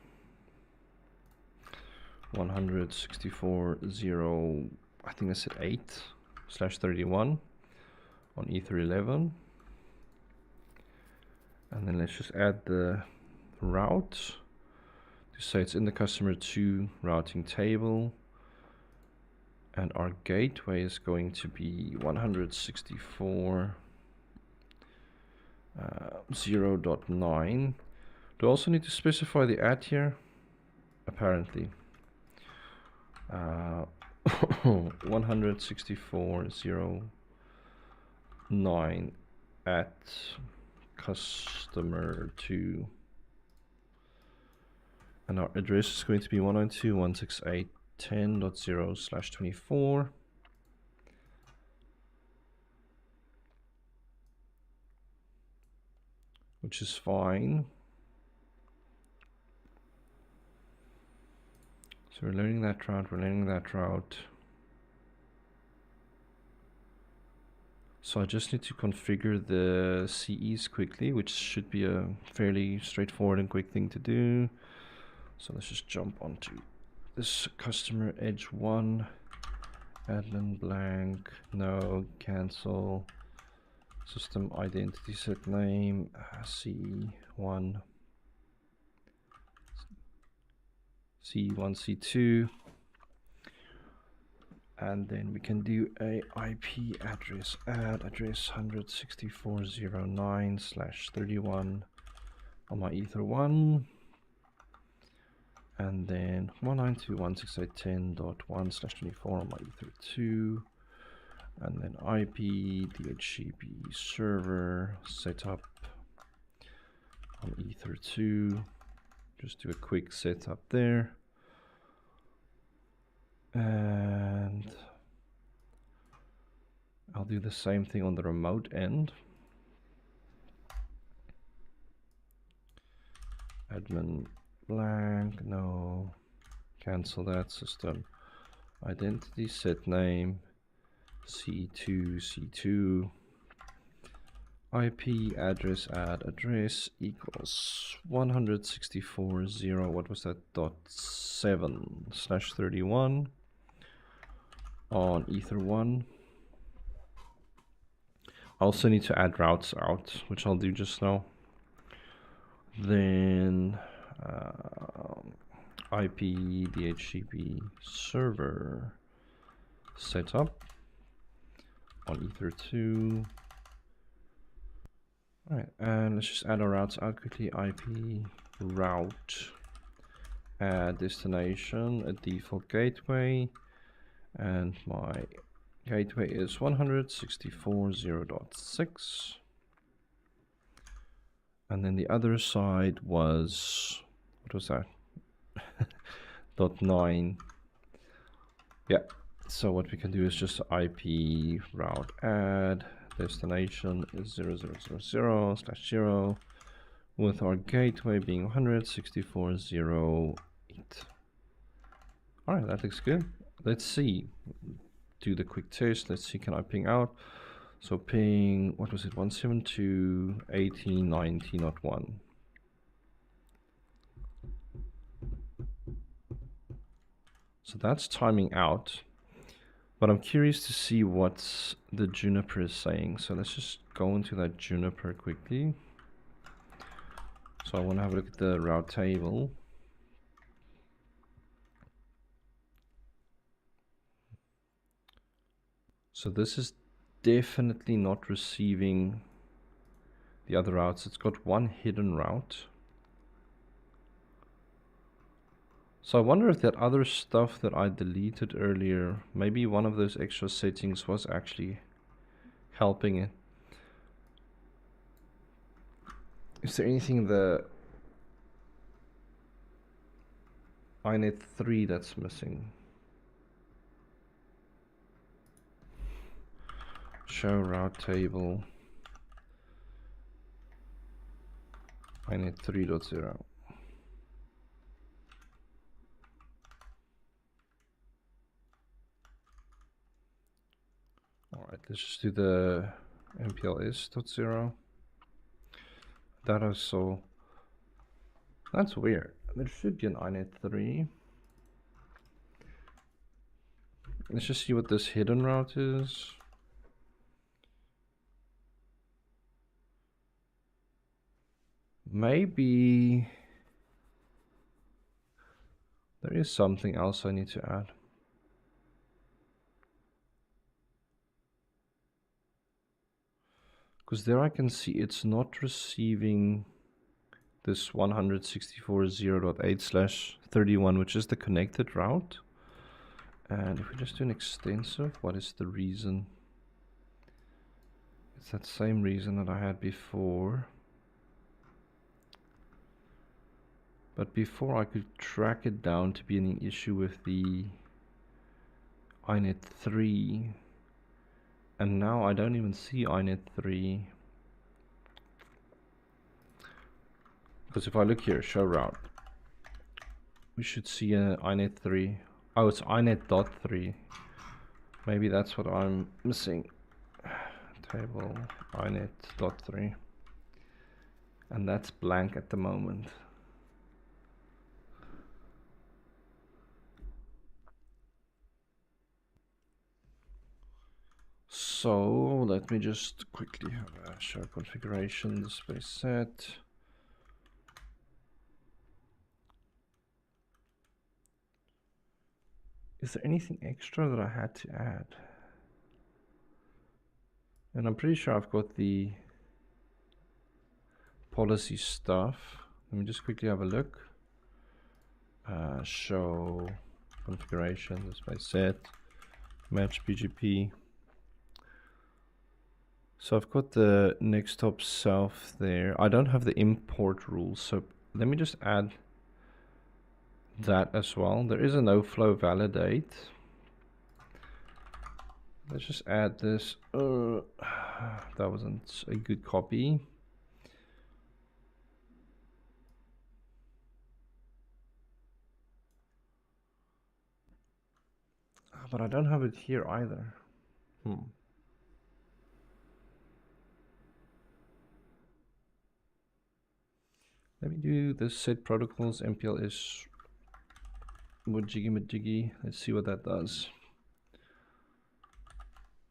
[SPEAKER 1] 164.0, I think I said 8/31 on ether 11. And then let's just add the route to say it's in the customer 2 routing table. And our gateway is going to be 164.0.9. Do I also need to specify the at here? Apparently. 164.0.9 at customer 2. And our address is going to be 192.168.10.0/24. Which is fine. So we're learning that route. So I just need to configure the CEs quickly, which should be a fairly straightforward and quick thing to do. So let's just jump onto this customer edge 1, admin blank, no, cancel, system identity set name, C1, C1, C2. And then we can do a IP address, add address 164.09/31 on my ether 1. And then 192.168.10.1/24 on my ether 2. And then IP DHCP server setup on ether 2. Just do a quick setup there. And I'll do the same thing on the remote end. Admin blank, no, cancel that, system identity set name, C2, IP address add address equals 164.0, what was that, .7/31 on ether 1. I also need to add routes out, which I'll do just now. Then IP DHCP server setup on ether 2. All right, and let's just add our routes out quickly. IP route add destination, a default gateway, and my gateway is 164.0.6. And then the other side was, what was that? .9. Yeah, so what we can do is just IP route add destination is 0000/0 with our gateway being 164.0.8. All right, that looks good. Let's see, do the quick test. Let's see, can I ping out? So ping, what was it, 172.18.19.1. So that's timing out, but I'm curious to see what the Juniper is saying. So let's just go into that Juniper quickly. So I want to have a look at the route table. So this is definitely not receiving the other routes. It's got one hidden route. So I wonder if that other stuff that I deleted earlier, maybe one of those extra settings was actually helping it. Is there anything in the INET 3 that's missing? Show route table INET 3.0. All right, let's just do the MPLS.0. That I saw. That's weird. There should be an INET 3. Let's just see what this hidden route is. Maybe there is something else I need to add. Because there I can see it's not receiving this 164.0.8/31, which is the connected route. And if we just do an extensive, what is the reason? It's that same reason that I had before. But before I could track it down to be an issue with the inet3. And now I don't even see inet3. Because if I look here, show route, we should see a inet3. Oh, it's inet.3. Maybe that's what I'm missing. Table inet.3. And that's blank at the moment. So let me just quickly have a show configuration display set. Is there anything extra that I had to add? And I'm pretty sure I've got the policy stuff. Let me just quickly have a look. Show configuration display set, match BGP. So I've got the next top south there. I don't have the import rules, so let me just add that as well. There is a no flow validate. Let's just add this. That wasn't a good copy. But I don't have it here either. Let me do the set protocols MPLS Majiggy. Let's see what that does.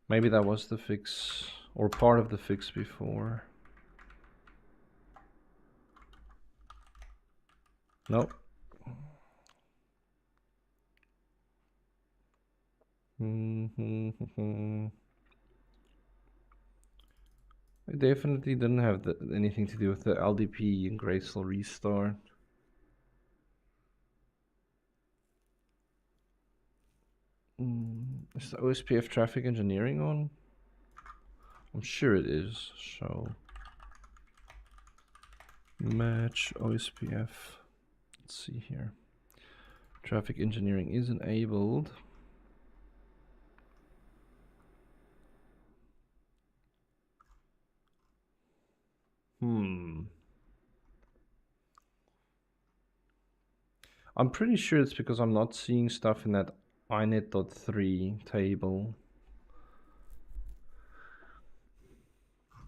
[SPEAKER 1] Maybe that was the fix or part of the fix before. Nope. It definitely didn't have anything to do with the LDP and graceful restart. Is the OSPF traffic engineering on? I'm sure it is. So match OSPF. Let's see here. Traffic engineering is enabled. I'm pretty sure it's because I'm not seeing stuff in that inet.3 table.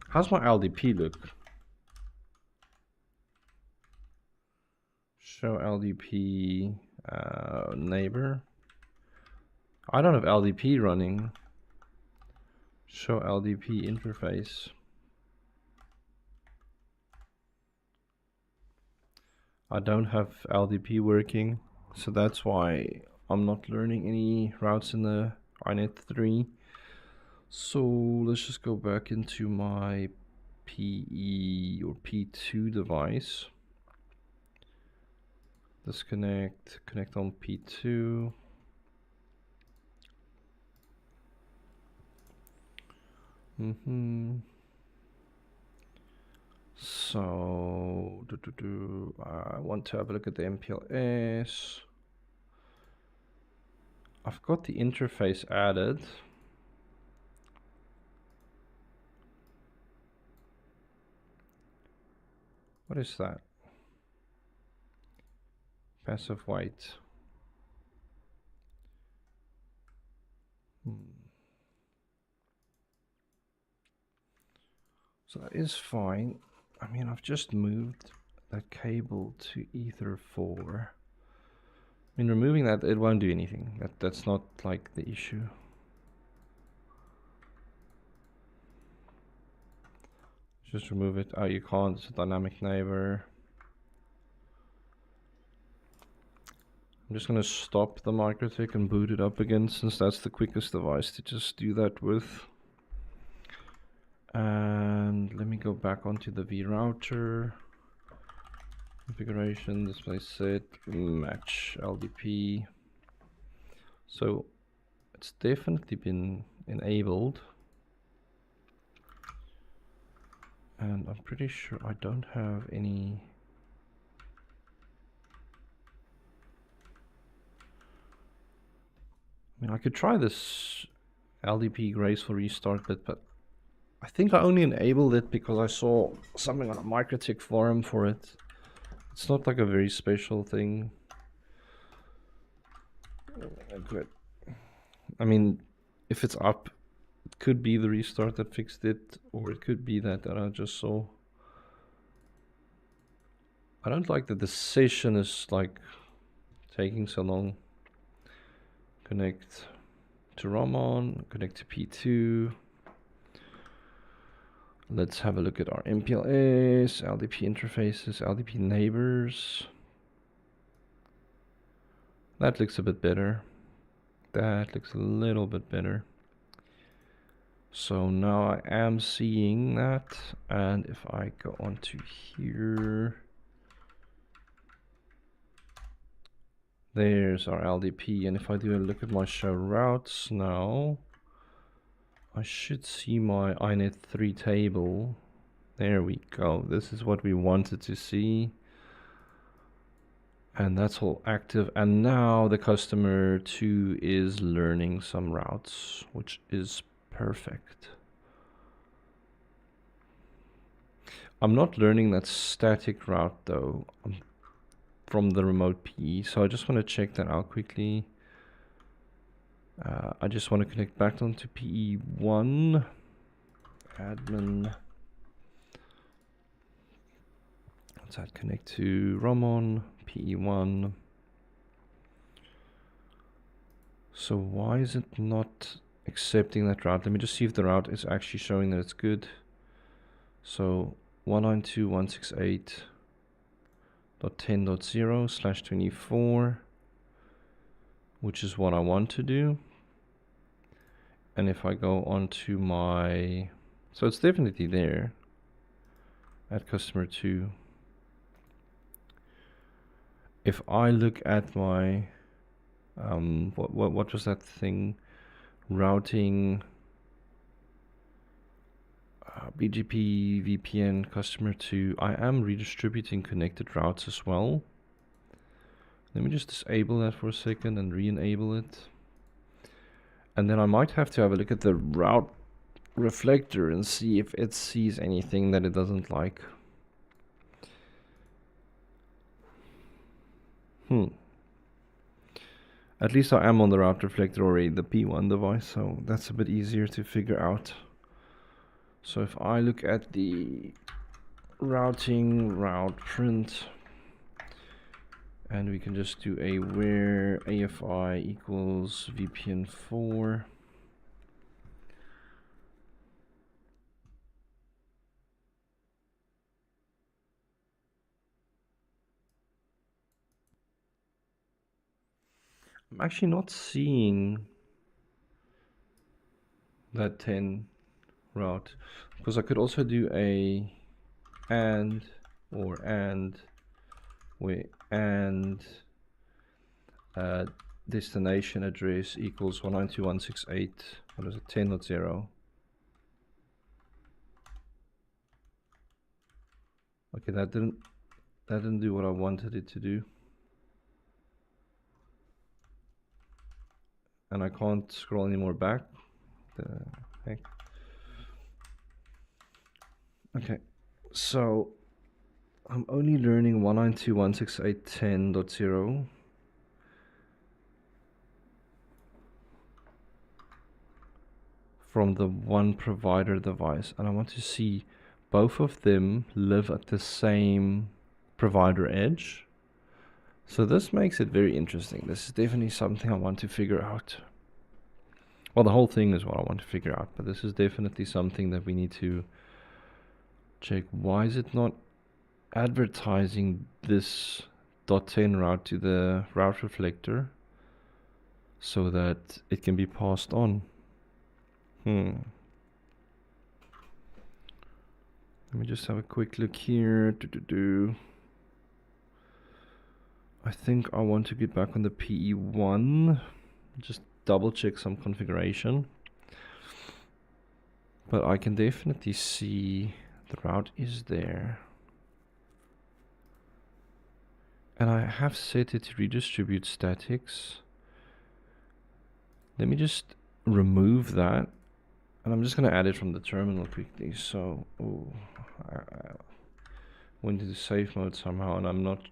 [SPEAKER 1] How's my LDP look? Show LDP neighbor. I don't have LDP running. Show LDP interface. I don't have LDP working, so that's why I'm not learning any routes in the inet3. So let's just go back into my PE or P2 device. Disconnect, connect on P2. So, I want to have a look at the MPLS. I've got the interface added. What is that? Passive wait. So that is fine. I mean, I've just moved that cable to Ether 4. I mean, removing that, it won't do anything. That's not like the issue. Just remove it. Oh, you can't. It's a dynamic neighbor. I'm just gonna stop the MikroTik and boot it up again, since that's the quickest device to just do that with. And let me go back onto the vRouter. Configuration, display set, match LDP. So it's definitely been enabled. And I'm pretty sure I don't have any. I mean, I could try this LDP graceful restart bit, but I think I only enabled it because I saw something on a MikroTik forum for it. It's not like a very special thing. Good. I mean, if it's up, it could be the restart that fixed it, or it could be that I just saw. I don't like that the session is like taking so long. Connect to Ramon, connect to P2. Let's have a look at our MPLS, LDP interfaces, LDP neighbors. That looks a bit better. That looks a little bit better. So now I am seeing that, and if I go on to here, there's our LDP, and if I do a look at my show routes now, I should see my INET3 table. There we go. This is what we wanted to see. And that's all active. And now the customer 2 is learning some routes, which is perfect. I'm not learning that static route though from the remote PE. So I just want to check that out quickly. I just want to connect back onto PE1. Admin. Let's add connect to Ramon, PE1. So why is it not accepting that route? Let me just see if the route is actually showing that it's good. So 192.168.10.0/24, which is what I want to do. And if I go on to my, so it's definitely there at customer 2. If I look at my, what was that thing? Routing, BGP VPN customer 2. I am redistributing connected routes as well. Let me just disable that for a second and re-enable it. And then I might have to have a look at the route reflector and see if it sees anything that it doesn't like. At least I am on the route reflector already, the P1 device, so that's a bit easier to figure out. So if I look at the routing route print, and we can just do a where AFI equals VPN4. I'm actually not seeing that 10 route, because I could also do a and where and destination address equals 192.168, what is it, 10.0. Okay, that didn't do what I wanted it to do. And I can't scroll anymore back. The heck. Okay, so I'm only learning 192.168.10.0. from the one provider device, and I want to see both of them live at the same provider edge. So this makes it very interesting. This is definitely something I want to figure out. Well, the whole thing is what I want to figure out, but this is definitely something that we need to check. Why is it not advertising this .10 route to the route reflector so that it can be passed on? Let me just have a quick look here. I think I want to get back on the PE1. Just double check some configuration. But I can definitely see the route is there. And I have set it to redistribute statics. Let me just remove that. And I'm just going to add it from the terminal quickly. So, I went into safe mode somehow, and I'm not.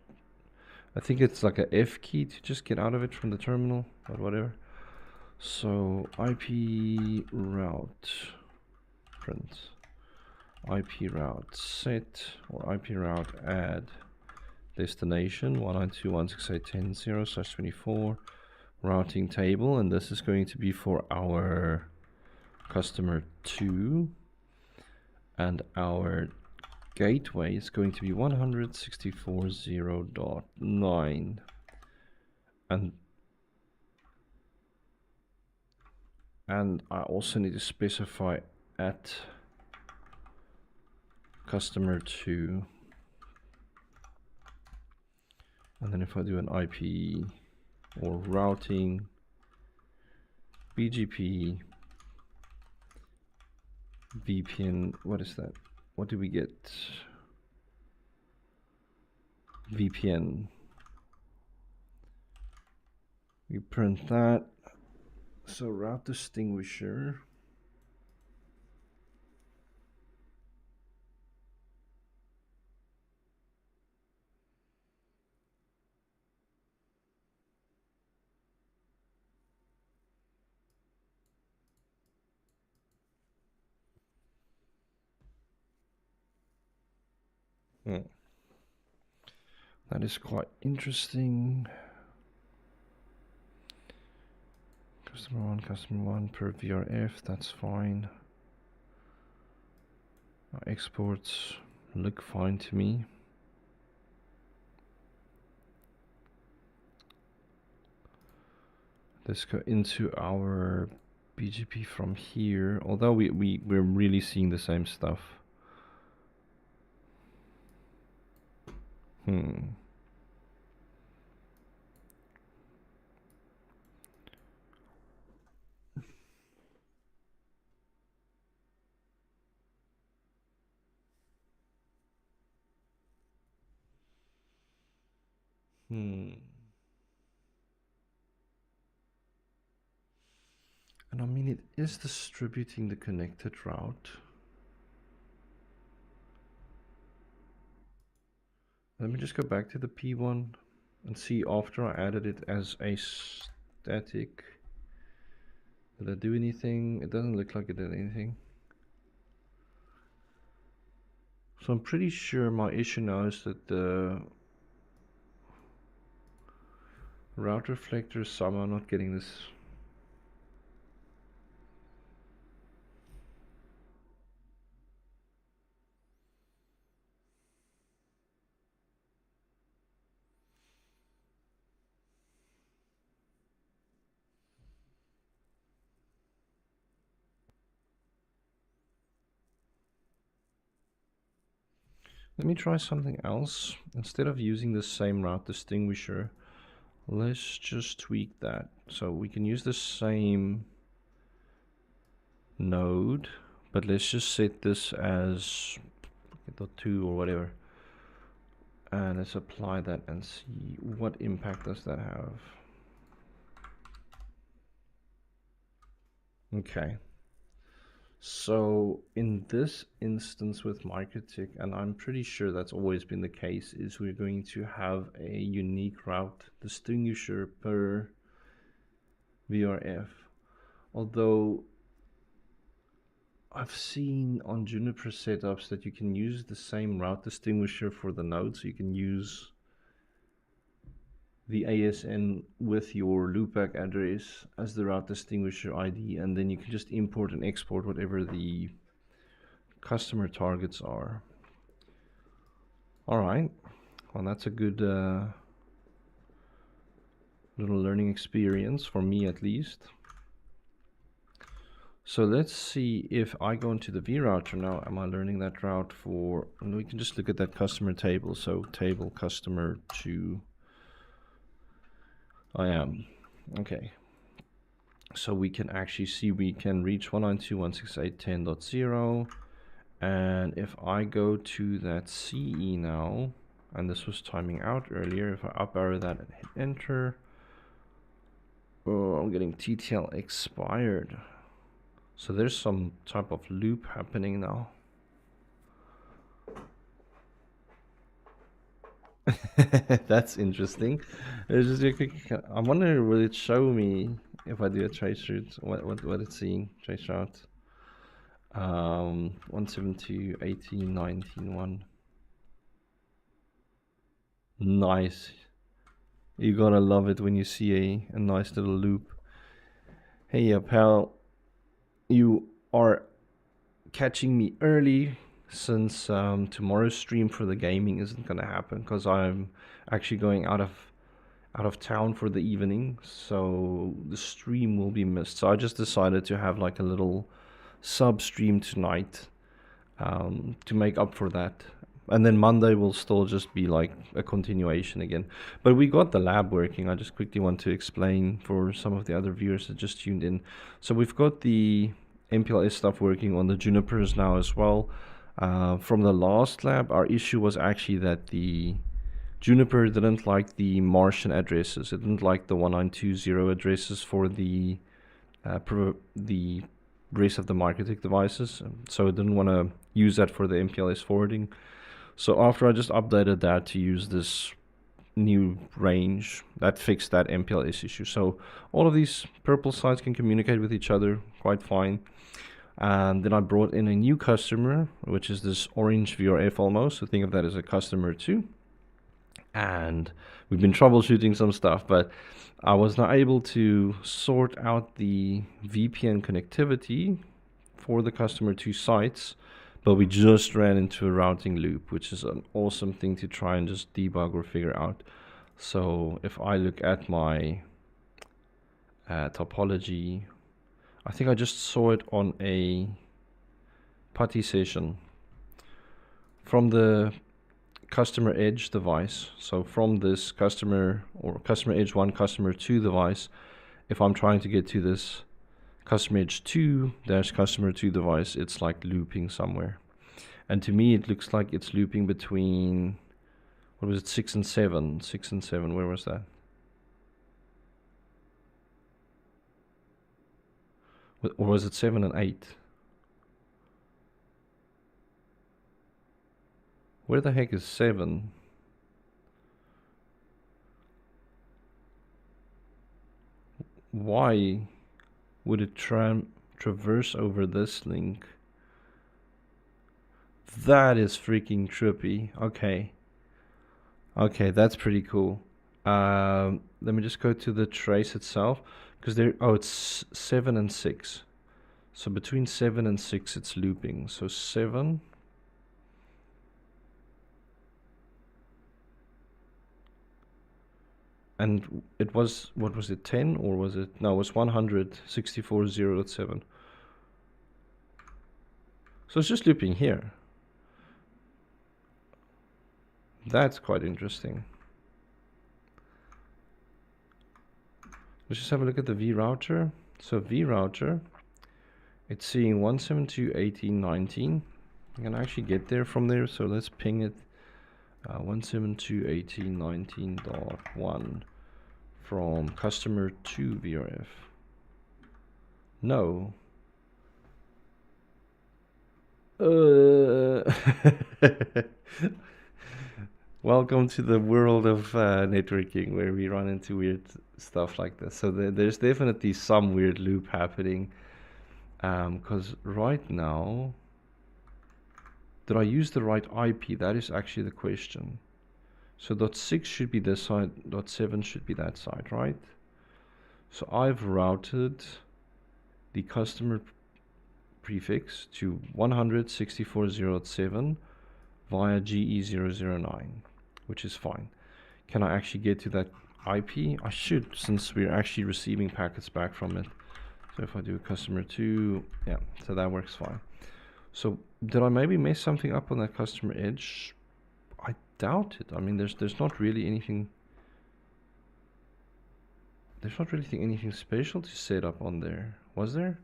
[SPEAKER 1] I think it's like a F key to just get out of it from the terminal, but whatever. So IP route print IP route set or IP route add destination 192.168.10.0/24 routing table, and this is going to be for our customer 2, and our gateway is going to be 164.0.9, and I also need to specify at customer 2. And then if I do an IP or routing BGP VPN, what is that? What do we get? VPN. We print that. So route distinguisher. That is quite interesting. Customer one per VRF, that's fine. Our exports look fine to me. Let's go into our BGP from here, although we're really seeing the same stuff. And I mean, it is distributing the connected route. Let me just go back to the P1 and see after I added it as a static. Did I do anything? It doesn't look like it did anything. So I'm pretty sure my issue now is that the route reflector is somehow not getting this. Let me try something else. Instead of using the same route distinguisher, let's just tweak that. So we can use the same node, but let's just set this as .2 or whatever. And let's apply that and see what impact does that have. Okay. So in this instance with MikroTik, and I'm pretty sure that's always been the case, is we're going to have a unique route distinguisher per VRF. Although I've seen on Juniper setups that you can use the same route distinguisher for the node, so you can use the ASN with your loopback address as the route distinguisher ID, and then you can just import and export whatever the customer targets are. All right, well, that's a good little learning experience for me at least. So let's see if I go into the vRouter now, am I learning that route for, and we can just look at that customer table. So table customer 2, I am. Okay. So we can actually see we can reach 192.168.10.0. And if I go to that CE now, and this was timing out earlier, if I up arrow that and hit enter, oh, I'm getting TTL expired. So there's some type of loop happening now. That's interesting. It's just a quick, I wonder will it show me if I do a trace route, what it's seeing, trace route. 172.18.19.1. Nice. You gotta love it when you see a nice little loop. Hey, pal, you are catching me early since tomorrow's stream for the gaming isn't gonna happen because I'm actually going out of town for the evening, so the stream will be missed. So I just decided to have like a little sub stream tonight to make up for that. And then Monday will still just be like a continuation again. But we got the lab working. I just quickly want to explain for some of the other viewers that just tuned in. So we've got the MPLS stuff working on the Junipers now as well. From the last lab, our issue was actually that the Juniper didn't like the Martian addresses. It didn't like the 1920 addresses for the rest of the MicroTik devices. So it didn't want to use that for the MPLS forwarding. So after I just updated that to use this new range, that fixed that MPLS issue. So all of these purple sites can communicate with each other quite fine. And then I brought in a new customer, which is this orange VRF almost. So think of that as a customer too. And we've been troubleshooting some stuff, but I was not able to sort out the VPN connectivity for the customer two sites, but we just ran into a routing loop, which is an awesome thing to try and just debug or figure out. So if I look at my topology, I think I just saw it on a PuTTY session from the customer edge device. So from this customer or customer edge 1, customer 2 device, if I'm trying to get to this customer edge 2 dash customer 2 device, it's like looping somewhere. And to me, it looks like it's looping between, what was it, 6 and 7? 6 and 7, where was that? Or was it 7 and 8? Where the heck is 7? Why would it traverse over this link? That is freaking trippy. Okay. Okay, that's pretty cool. Let me just go to the trace itself. Because there, oh, it's 7 and 6. So between 7 and 6, it's looping. So 7. And it was, what was it, 10? Or was it, no, it was 164.0.7. So it's just looping here. That's quite interesting. Let's just have a look at the vRouter. So vRouter, it's seeing 172.18.19. I can actually get there from there, so let's ping it. 172.18.19.1 from customer to VRF. No. Welcome to the world of networking, where we run into weird stuff like this. So there's definitely some weird loop happening. Because right now, did I use the right IP? That is actually the question. So .6 should be this side, .7 should be that side, right? So I've routed the customer prefix to 164.0.7 via GE009, which is fine. Can I actually get to that IP? I should, since we're actually receiving packets back from it. So if I do customer 2, yeah, so that works fine. So did I maybe mess something up on that customer edge? I doubt it. I mean, there's not really anything there's not really anything special to set up on there, was there?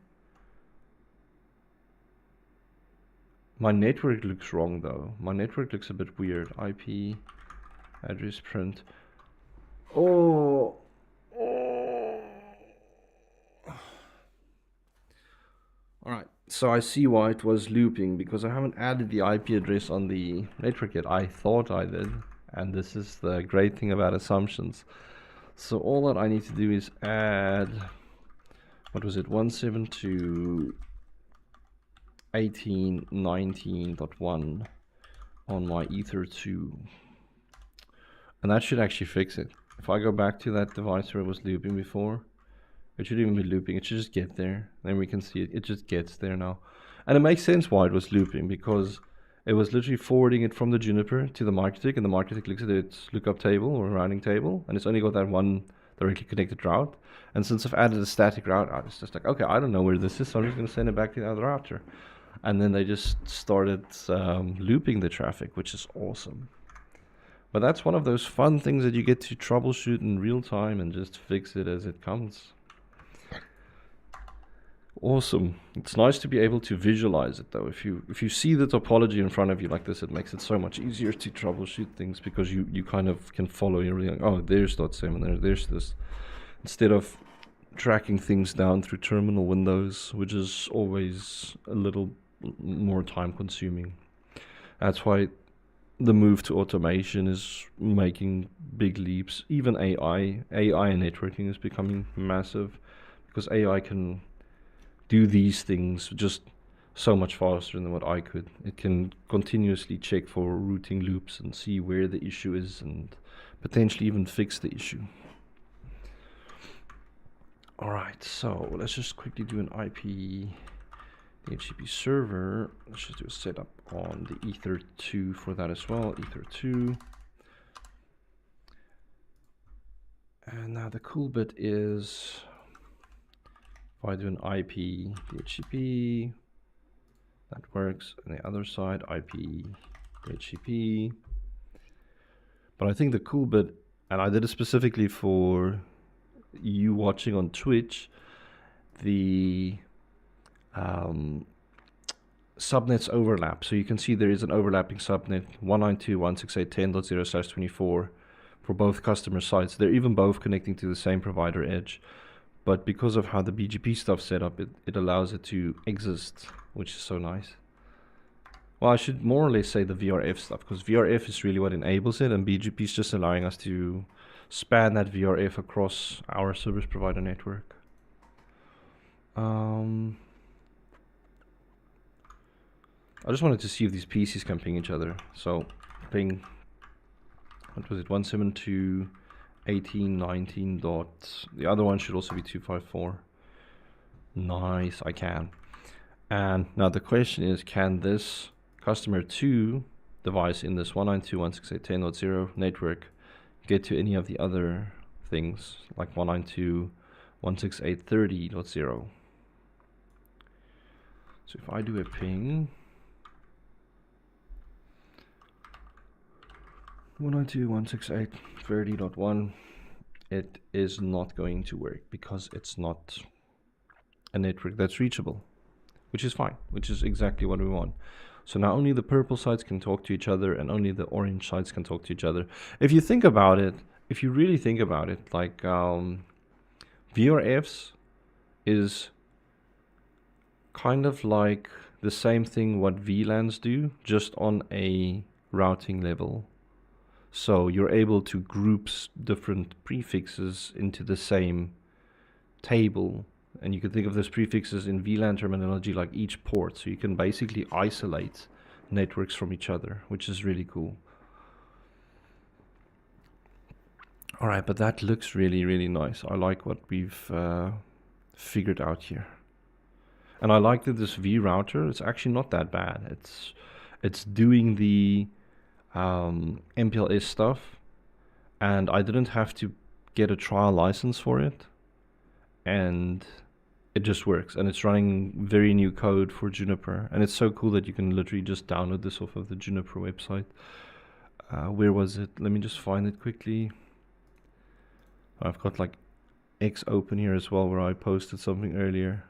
[SPEAKER 1] My network looks wrong though. My network looks a bit weird. IP address print. Oh. Alright, so I see why it was looping, because I haven't added the IP address on the network yet. I thought I did, and this is the great thing about assumptions. So all that I need to do is add, what was it, 172.18.19.1 on my Ether2. And that should actually fix it. If I go back to that device where it was looping before, it shouldn't even be looping, it should just get there. Then we can see it just gets there now. And it makes sense why it was looping, because it was literally forwarding it from the Juniper to the MarketTick, and the MarketTick looks at its lookup table or routing table, and it's only got that one directly connected route. And since I've added a static route, I was just like, okay, I don't know where this is, so I'm just going to send it back to the other router. And then they just started looping the traffic, which is awesome. But that's one of those fun things that you get to troubleshoot in real time and just fix it as it comes. Awesome. It's nice to be able to visualize it though. If you see the topology in front of you like this, it makes it so much easier to troubleshoot things, because you kind of can follow. You're really like, oh, there's .sim and there's this, instead of tracking things down through terminal windows, which is always a little more time consuming. That's why the move to automation is making big leaps. Even AI and networking is becoming massive, because AI can do these things just so much faster than what I could. It can continuously check for routing loops and see where the issue is and potentially even fix the issue. Alright, so let's just quickly do an IP HTTP server. Let's just do a setup on the Ether2 for that as well. Ether2. And now the cool bit is, if I do an IP DHCP, that works. On the other side, IP DHCP. But I think the cool bit, and I did it specifically for you watching on Twitch, the subnets overlap. So you can see there is an overlapping subnet 192.168.10.0/24 for both customer sites. They're even both connecting to the same provider edge. But because of how the BGP stuff's set up, it allows it to exist, which is so nice. Well, I should more or less say the VRF stuff, because VRF is really what enables it, and BGP is just allowing us to span that VRF across our service provider network. I just wanted to see if these PCs can ping each other. So ping, what was it, 172.18.19. The other one should also be 254. Nice, I can. And now the question is, can this customer 2 device in this 192.168.10.0 network get to any of the other things, like 192.168.30.0? So if I do a ping 192.168.30.1, it is not going to work, because it's not a network that's reachable, which is fine, which is exactly what we want. So now only the purple sites can talk to each other, and only the orange sites can talk to each other. If you think about it, if you really think about it, like VRFs is kind of like the same thing what VLANs do, just on a routing level. So you're able to group different prefixes into the same table. And you can think of those prefixes in VLAN terminology like each port. So you can basically isolate networks from each other, which is really cool. All right, but that looks really, really nice. I like what we've figured out here. And I like that this V router, it's actually not that bad. It's doing the MPLS stuff, and I didn't have to get a trial license for it, and it just works, and it's running very new code for Juniper, and it's so cool that you can literally just download this off of the Juniper website. Where was it? Let me just find it quickly. I've got like X open here as well where I posted something earlier.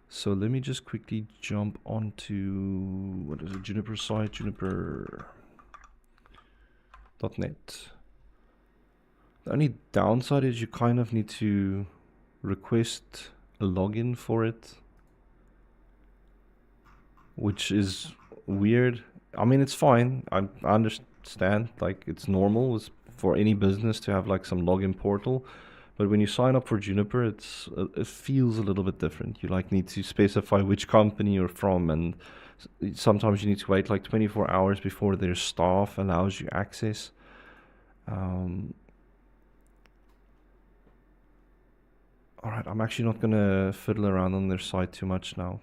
[SPEAKER 1] So let me just quickly jump onto, what is it, Juniper site, juniper.net. The only downside is you kind of need to request a login for it, which is weird. I mean, it's fine. I understand, like, it's normal for any business to have like some login portal. But when you sign up for Juniper, it feels a little bit different. You like need to specify which company you're from, and sometimes you need to wait like 24 hours before their staff allows you access. All right, I'm actually not gonna fiddle around on their site too much now,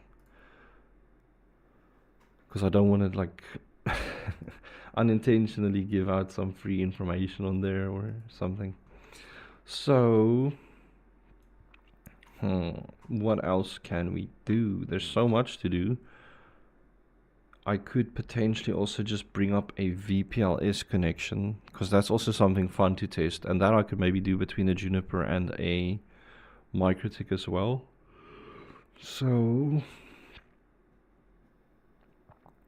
[SPEAKER 1] because I don't want to like unintentionally give out some free information on there or something. So, what else can we do? There's so much to do. I could potentially also just bring up a VPLS connection, because that's also something fun to test, and that I could maybe do between a Juniper and a MikroTik as well. So,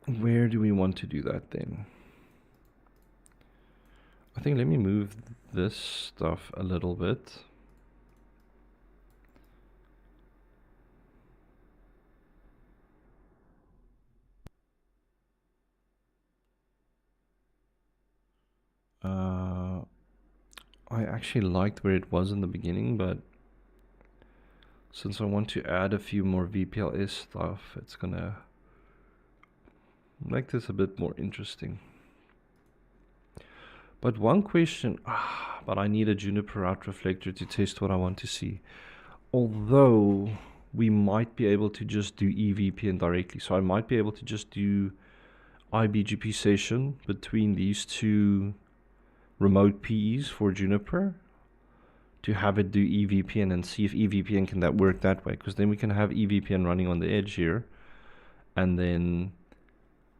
[SPEAKER 1] where do we want to do that then? I think let me move this stuff a little bit. I actually liked where it was in the beginning, but since I want to add a few more VPLS stuff, it's gonna make this a bit more interesting. But one question, but I need a Juniper out reflector to test what I want to see. Although we might be able to just do EVPN directly. So I might be able to just do IBGP session between these two remote PEs for Juniper to have it do EVPN and see if EVPN can that work that way. Because then we can have EVPN running on the edge here. And then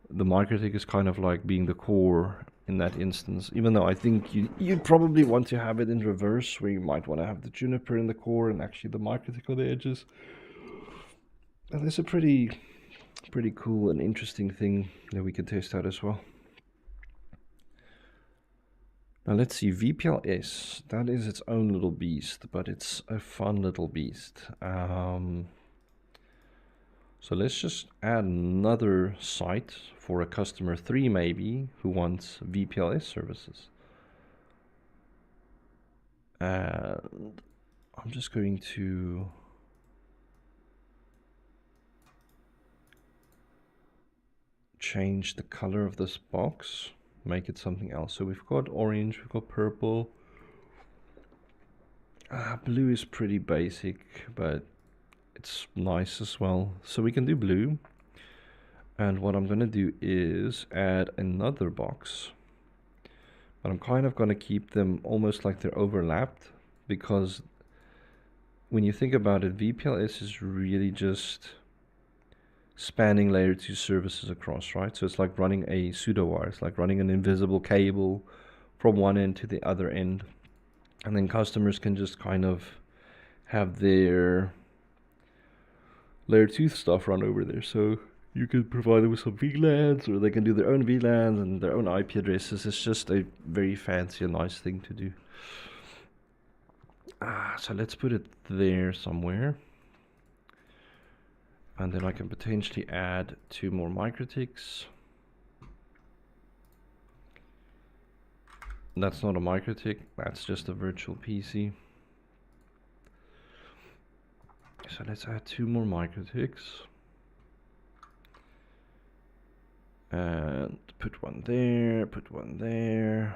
[SPEAKER 1] the MikroTik is kind of like being the core in that instance, even though I think you'd probably want to have it in reverse, where you might want to have the Juniper in the core and actually the MikroTik on the edges. And there's a pretty cool and interesting thing that we can test out as well. Now let's see, VPLS, that is its own little beast, but it's a fun little beast. So let's just add another site for a customer 3 maybe who wants VPLS services. And I'm just going to change the color of this box, make it something else. So we've got orange, we've got purple. Blue is pretty basic, but it's nice as well. So we can do blue. And what I'm going to do is add another box. But I'm kind of going to keep them almost like they're overlapped, because when you think about it, VPLS is really just spanning layer 2 services across, right? So it's like running a pseudo wire. It's like running an invisible cable from one end to the other end. And then customers can just kind of have their layer 2 stuff run over there. So you could provide them with some VLANs, or they can do their own VLANs and their own IP addresses. It's just a very fancy and nice thing to do. So let's put it there somewhere. And then I can potentially add 2 more MikroTiks. That's not a MikroTik, that's just a virtual PC. So let's add 2 more MikroTiks. And put one there, put one there.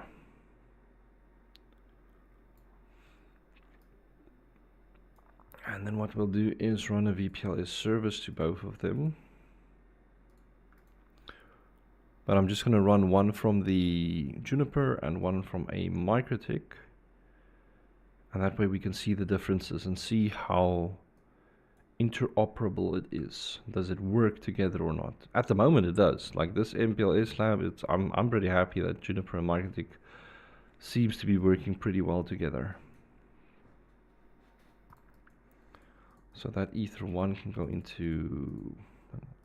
[SPEAKER 1] And then what we'll do is run a VPLS service to both of them. But I'm just going to run one from the Juniper and one from a MikroTik. And that way we can see the differences and see how interoperable it is. Does it work together or not? At the moment it does. Like this MPLS lab, I'm pretty happy that Juniper and MikroTik seems to be working pretty well together. So that ether 1 can go into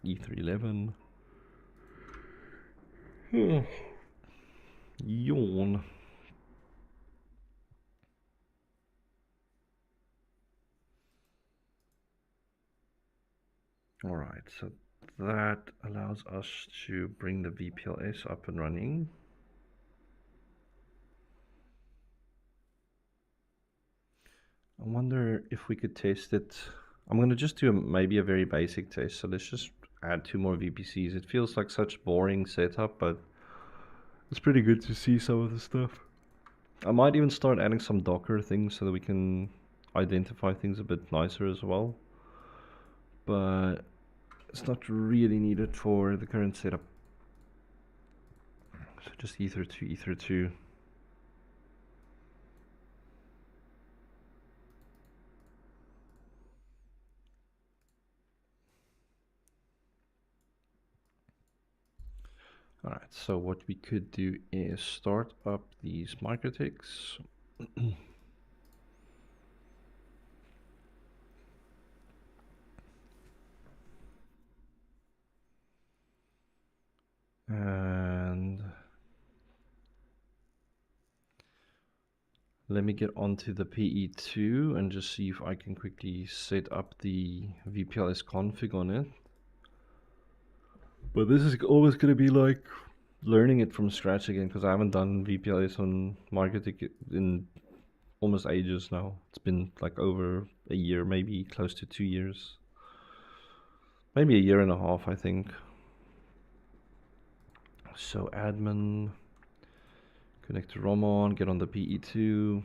[SPEAKER 1] ether 11. Yawn. All right, so that allows us to bring the VPLS up and running. I wonder if we could test it. I'm going to just do maybe a very basic test. So let's just add 2 more VPCs. It feels like such boring setup, but it's pretty good to see some of the stuff. I might even start adding some Docker things so that we can identify things a bit nicer as well. But it's not really needed for the current setup. So just ether 2, ether 2. All right, so what we could do is start up these microtics. And let me get onto the PE2 and just see if I can quickly set up the VPLS config on it. But this is always going to be like learning it from scratch again, because I haven't done VPLS on MarketTicket in almost ages now. It's been like over a year, maybe close to 2 years. Maybe a year and a half, I think. So admin, connect to ROM on, get on the PE2.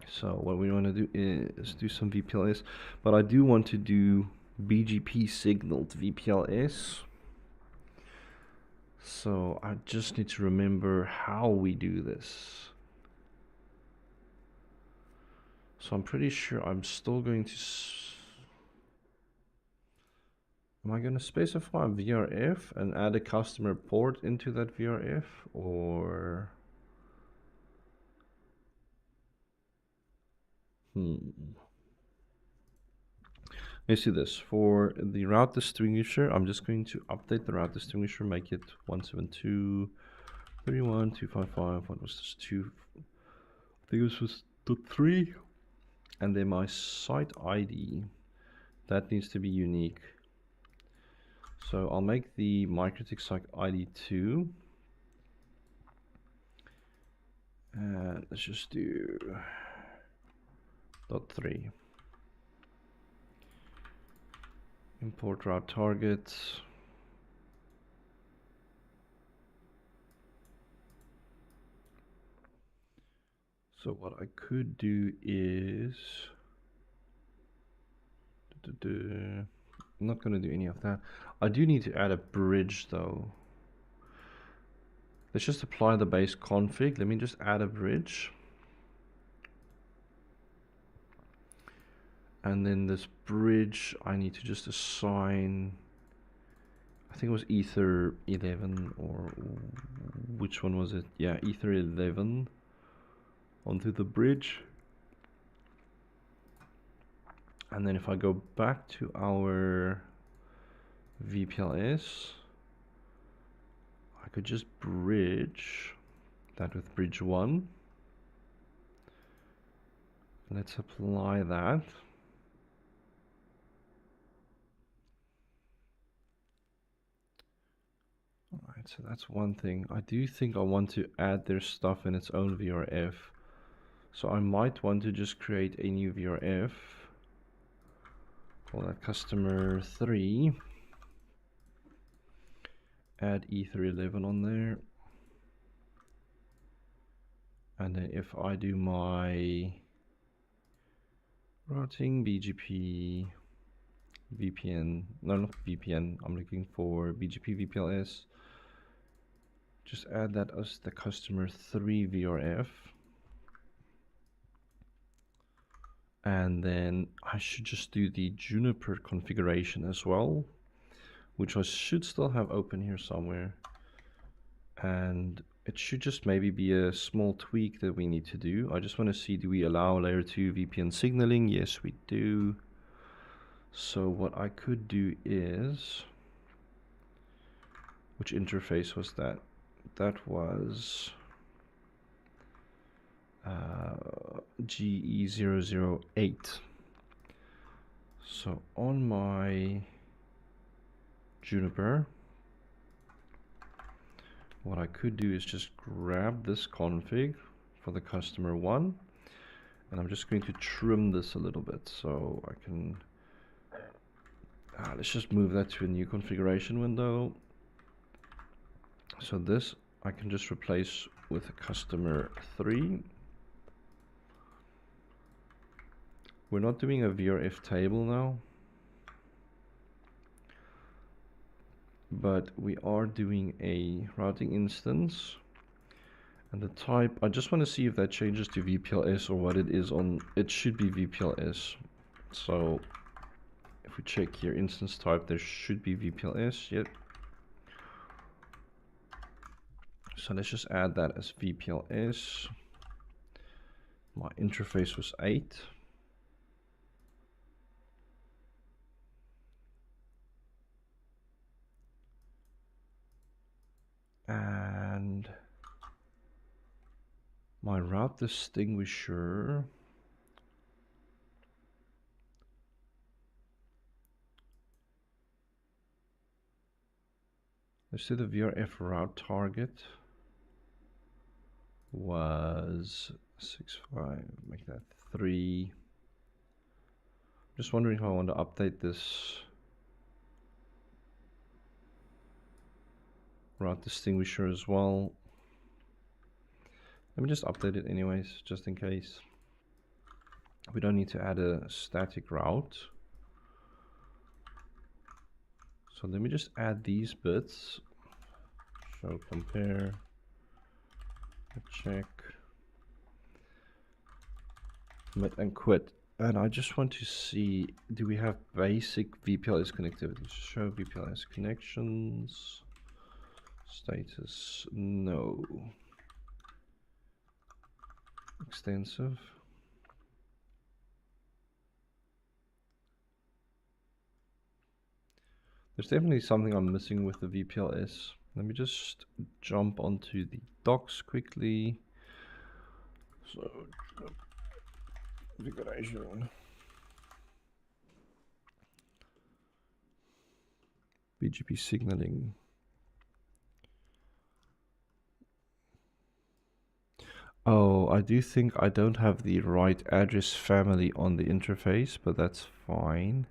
[SPEAKER 1] So what we want to do is do some VPLS, but I do want to do BGP signaled VPLS. So I just need to remember how we do this. So I'm pretty sure I'm still going to... Am I going to specify VRF and add a customer port into that VRF, or... Let's do this. For the route distinguisher, I'm just going to update the route distinguisher, make it 172.31.255. What was this? 2? I think this was .3. And then my site ID, that needs to be unique. So I'll make the MikroTik site ID 2. And let's just do .3. Import route targets. So what I could do is... I'm not going to do any of that. I do need to add a bridge though. Let's just apply the base config. Let me just add a bridge. And then this bridge, I need to just assign, I think it was ether 11, or which one was it? Yeah, ether 11 onto the bridge. And then if I go back to our VPLS, I could just bridge that with bridge 1. Let's apply that. Alright, so that's one thing. I do think I want to add their stuff in its own VRF. So I might want to just create a new VRF. Call that customer 3. Add ether 11 on there. And then if I do my routing BGP VPN, no, not VPN, I'm looking for BGP VPLS. Just add that as the customer 3 VRF. And then I should just do the Juniper configuration as well, which I should still have open here somewhere. And it should just maybe be a small tweak that we need to do. I just want to see, do we allow layer 2 VPN signaling? Yes, we do. So what I could do is, which interface was that? That was GE008. So on my Juniper, what I could do is just grab this config for the customer one, and I'm just going to trim this a little bit so I can, let's just move that to a new configuration window. So this I can just replace with customer 3. We're not doing a VRF table now, but we are doing a routing instance, and the type, I just want to see if that changes to VPLS or what it is on. It should be VPLS. So if we check here, instance type, there should be VPLS. Yep. So let's just add that as VPLS. My interface was 8. And my route distinguisher, let's do the VRF route target was 6.5, make that 3. Just wondering how I want to update this route distinguisher as well. Let me just update it anyways, just in case. We don't need to add a static route. So let me just add these bits. Show compare, check, commit and quit. And I just want to see, do we have basic VPLS connectivity? Show VPLS connections. Status, no. Extensive. There's definitely something I'm missing with the VPLS. Let me just jump onto the docs quickly. So, configuration. BGP signaling. Oh, I do think I don't have the right address family on the interface, but that's fine.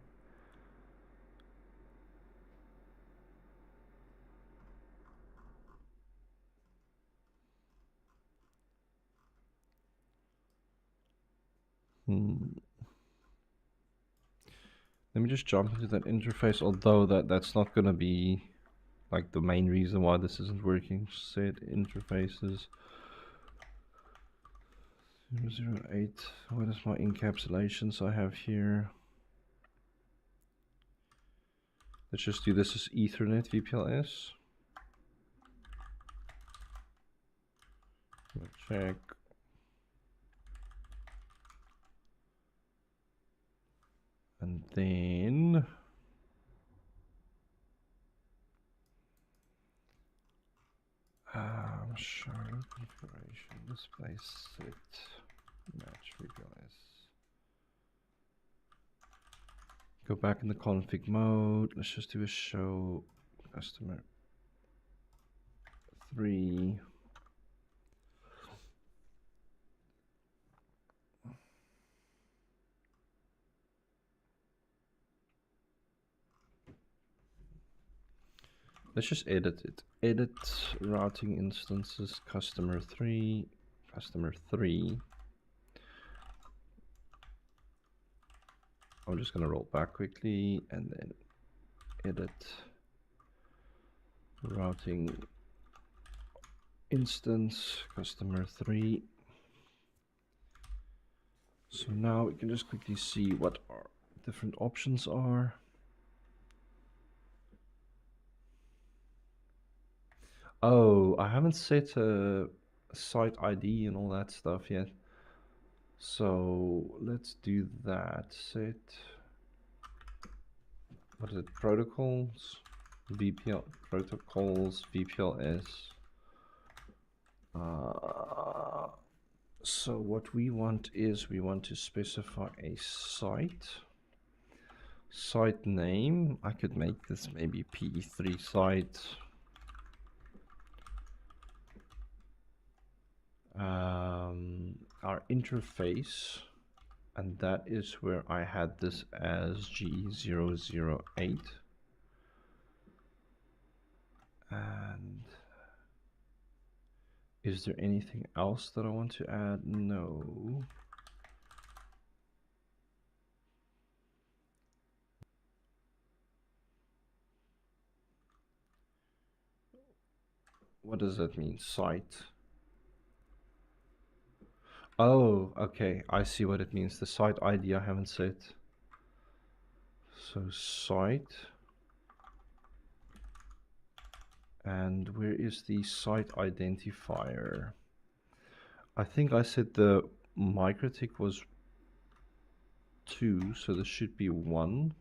[SPEAKER 1] Let me just jump into that interface, although that's not going to be like the main reason why this isn't working. Set interfaces 008. What is my encapsulations I have here? Let's just do this as Ethernet VPLS. Check. And then show configuration, display set, match VPLS. Go back in the config mode. Let's just do a show customer 3. Let's just edit it. Edit routing instances, customer 3, customer 3. I'm just gonna roll back quickly and then edit routing instance, customer 3. So now we can just quickly see what our different options are. Oh, I haven't set a site ID and all that stuff yet. So let's do that. Set, what is it? Protocols, protocols, VPLS. So what we want is we want to specify a site name. I could make this maybe PE3 site. Our interface, and that is where I had this as G008. And is there anything else that I want to add? No. What does that mean? Site. Oh, okay. I see what it means. The site ID I haven't set. So site. And where is the site identifier? I think I said the MikroTik was 2, so this should be 1.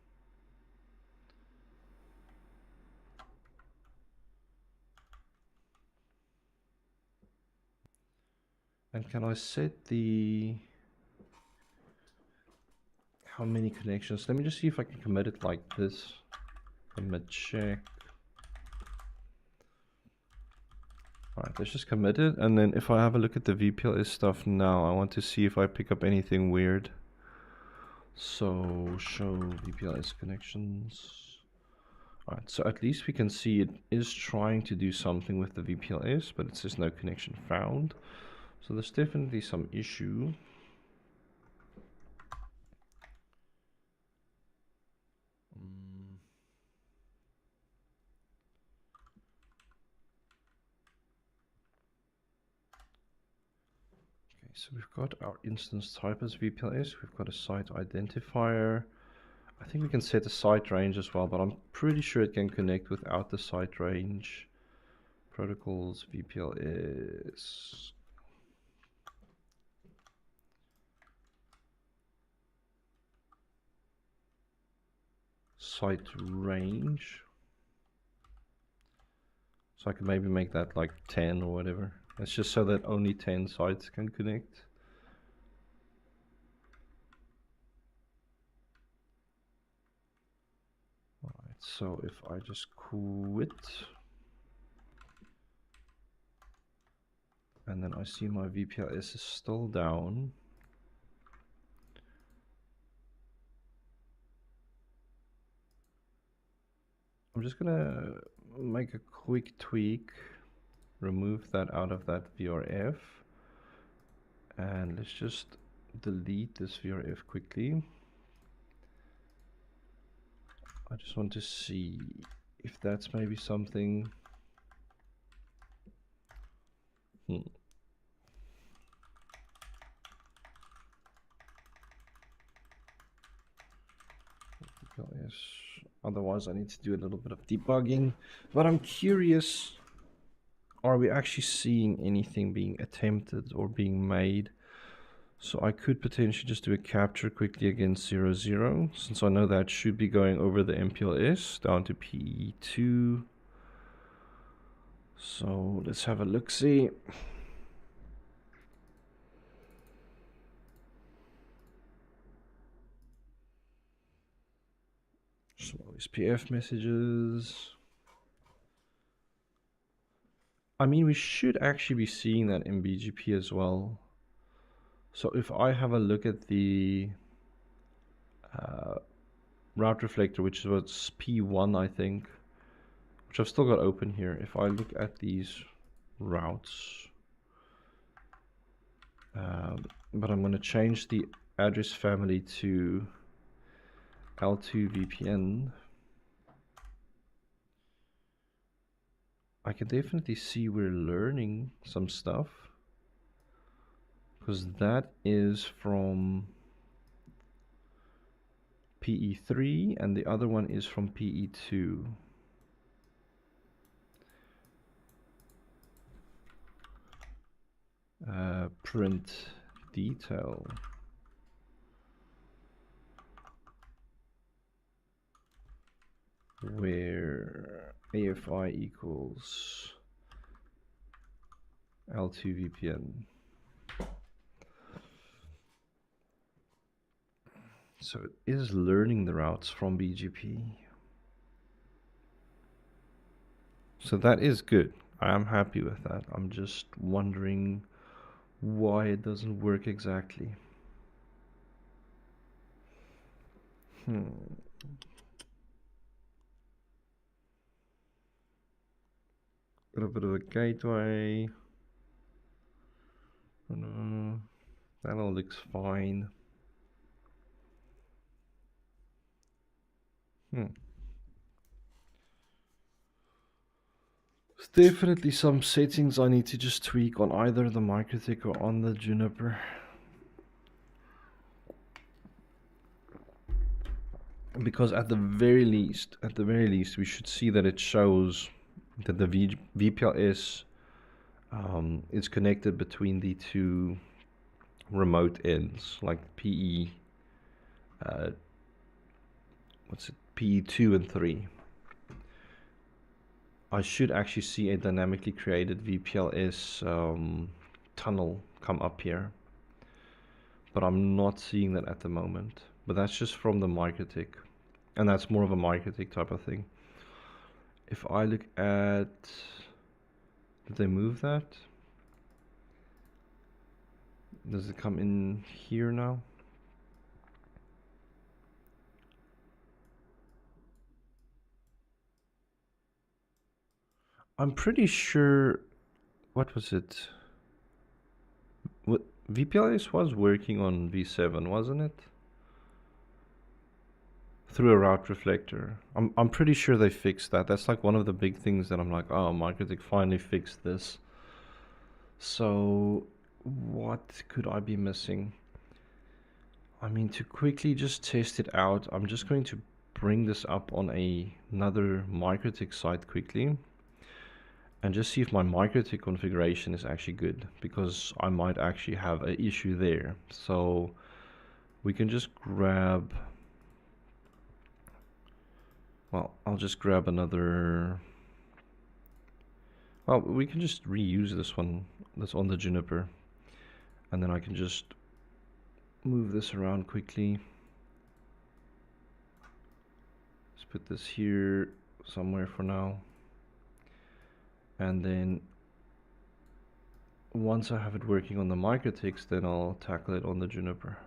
[SPEAKER 1] And can I set the how many connections? Let me just see if I can commit it like this. Commit check. Alright, let's just commit it, and then if I have a look at the VPLS stuff now, I want to see if I pick up anything weird. So show VPLS connections. Alright, so at least we can see it is trying to do something with the VPLS, but it says no connection found. So there's definitely some issue. Okay, so we've got our instance type as VPLS, we've got a site identifier. I think we can set a site range as well, but I'm pretty sure it can connect without the site range. Protocols, VPLS. Site range. So I could maybe make that like 10 or whatever. It's just so that only 10 sites can connect. Alright, so if I just quit, and then I see my VPLS is still down. I'm just gonna make a quick tweak, remove that out of that VRF, and let's just delete this VRF quickly. I just want to see if that's maybe something. Yes. Otherwise I need to do a little bit of debugging, but I'm curious, are we actually seeing anything being attempted or being made? So I could potentially just do a capture quickly against 0, 0, since I know that should be going over the MPLS down to PE2. So let's have a look-see. Some OSPF messages. I mean, we should actually be seeing that in BGP as well. So if I have a look at the route reflector, which was P1, I think, which I've still got open here. If I look at these routes, but I'm going to change the address family to L2 VPN. I can definitely see we're learning some stuff, because that is from PE3 and the other one is from PE2. print detail. Where AFI equals L2 VPN. So it is learning the routes from BGP. So that is good. I am happy with that. I'm just wondering why it doesn't work exactly. Got a bit of a gateway. That all looks fine. There's definitely some settings I need to just tweak on either the MikroTik or on the Juniper. Because at the very least, we should see that it shows that the VPLS is connected between the two remote ends, like PE, PE2 and 3. I should actually see a dynamically created VPLS tunnel come up here, but I'm not seeing that at the moment. But that's just from the MikroTik, and that's more of a MikroTik type of thing. If I look at, did they move that? Does it come in here now? I'm pretty sure, what was it? What VPLS was working on V7, wasn't it? Through a route reflector. I'm pretty sure they fixed that. That's like one of the big things that I'm like, oh, MikroTik finally fixed this. So what could I be missing? I mean, to quickly just test it out, I'm just going to bring this up on another MikroTik site quickly and just see if my MikroTik configuration is actually good, because I might actually have an issue there. So we can just grab, well, I'll just grab another, well, we can just reuse this one that's on the Juniper, and then I can just move this around quickly. Let's put this here somewhere for now, and then once I have it working on the MikroTiks, then I'll tackle it on the Juniper.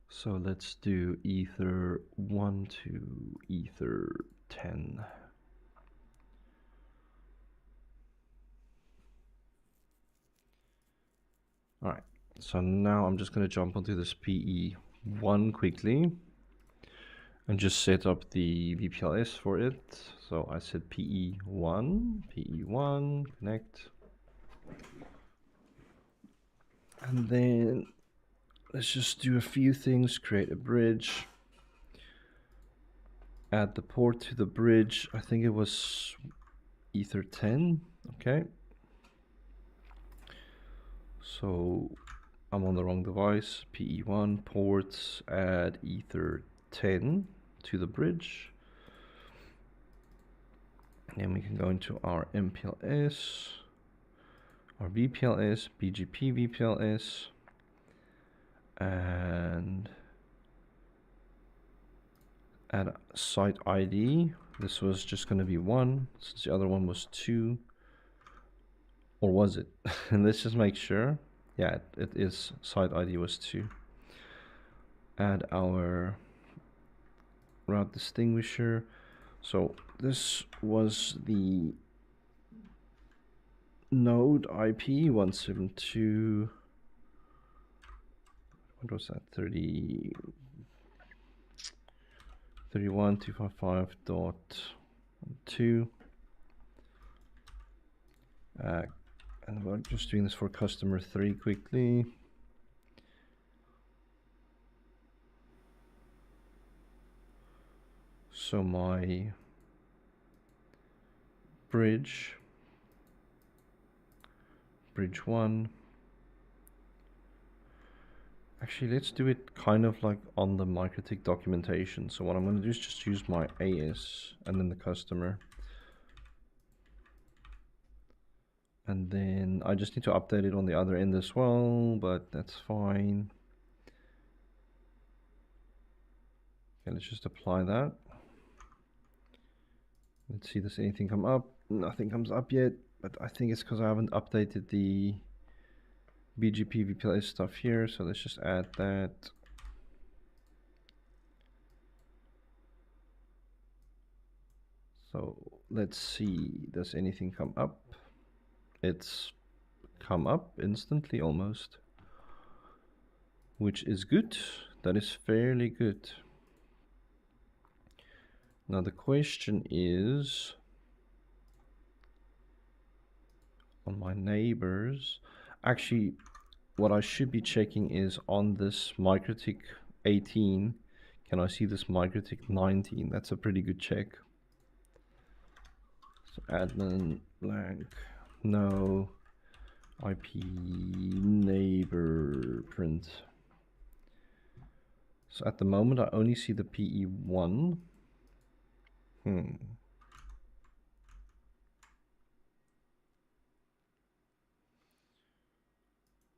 [SPEAKER 1] So let's do Ether 1 to Ether 10. All right, so now I'm just going to jump onto this PE1 quickly and just set up the VPLS for it. So I said PE1, connect. And then let's just do a few things, create a bridge, add the port to the bridge. I think it was Ether 10, okay. So I'm on the wrong device, PE1, ports, add Ether 10 to the bridge. And then we can go into our MPLS, our VPLS, BGP VPLS, and add site ID. This was just going to be 1, since the other one was 2. Or was it? And let's just make sure. Yeah, it is. Site ID was 2. Add our route distinguisher. So this was the node IP 172. What was that? 31.255.2. And we're just doing this for customer 3 quickly. So my bridge 1. Actually, let's do it kind of like on the MikroTik documentation. So what I'm going to do is just use my AS and then the customer. And then I just need to update it on the other end as well, but that's fine. Okay, let's just apply that. Let's see, does anything come up? Nothing comes up yet, but I think it's because I haven't updated the BGP VPLS stuff here. So let's just add that. So let's see, does anything come up? It's come up instantly almost, which is good. That is fairly good. Now the question is, on my neighbors, actually what I should be checking is on this MikroTik 18, can I see this MikroTik 19? That's a pretty good check. So admin blank, no, IP neighbor print. So at the moment I only see the PE1.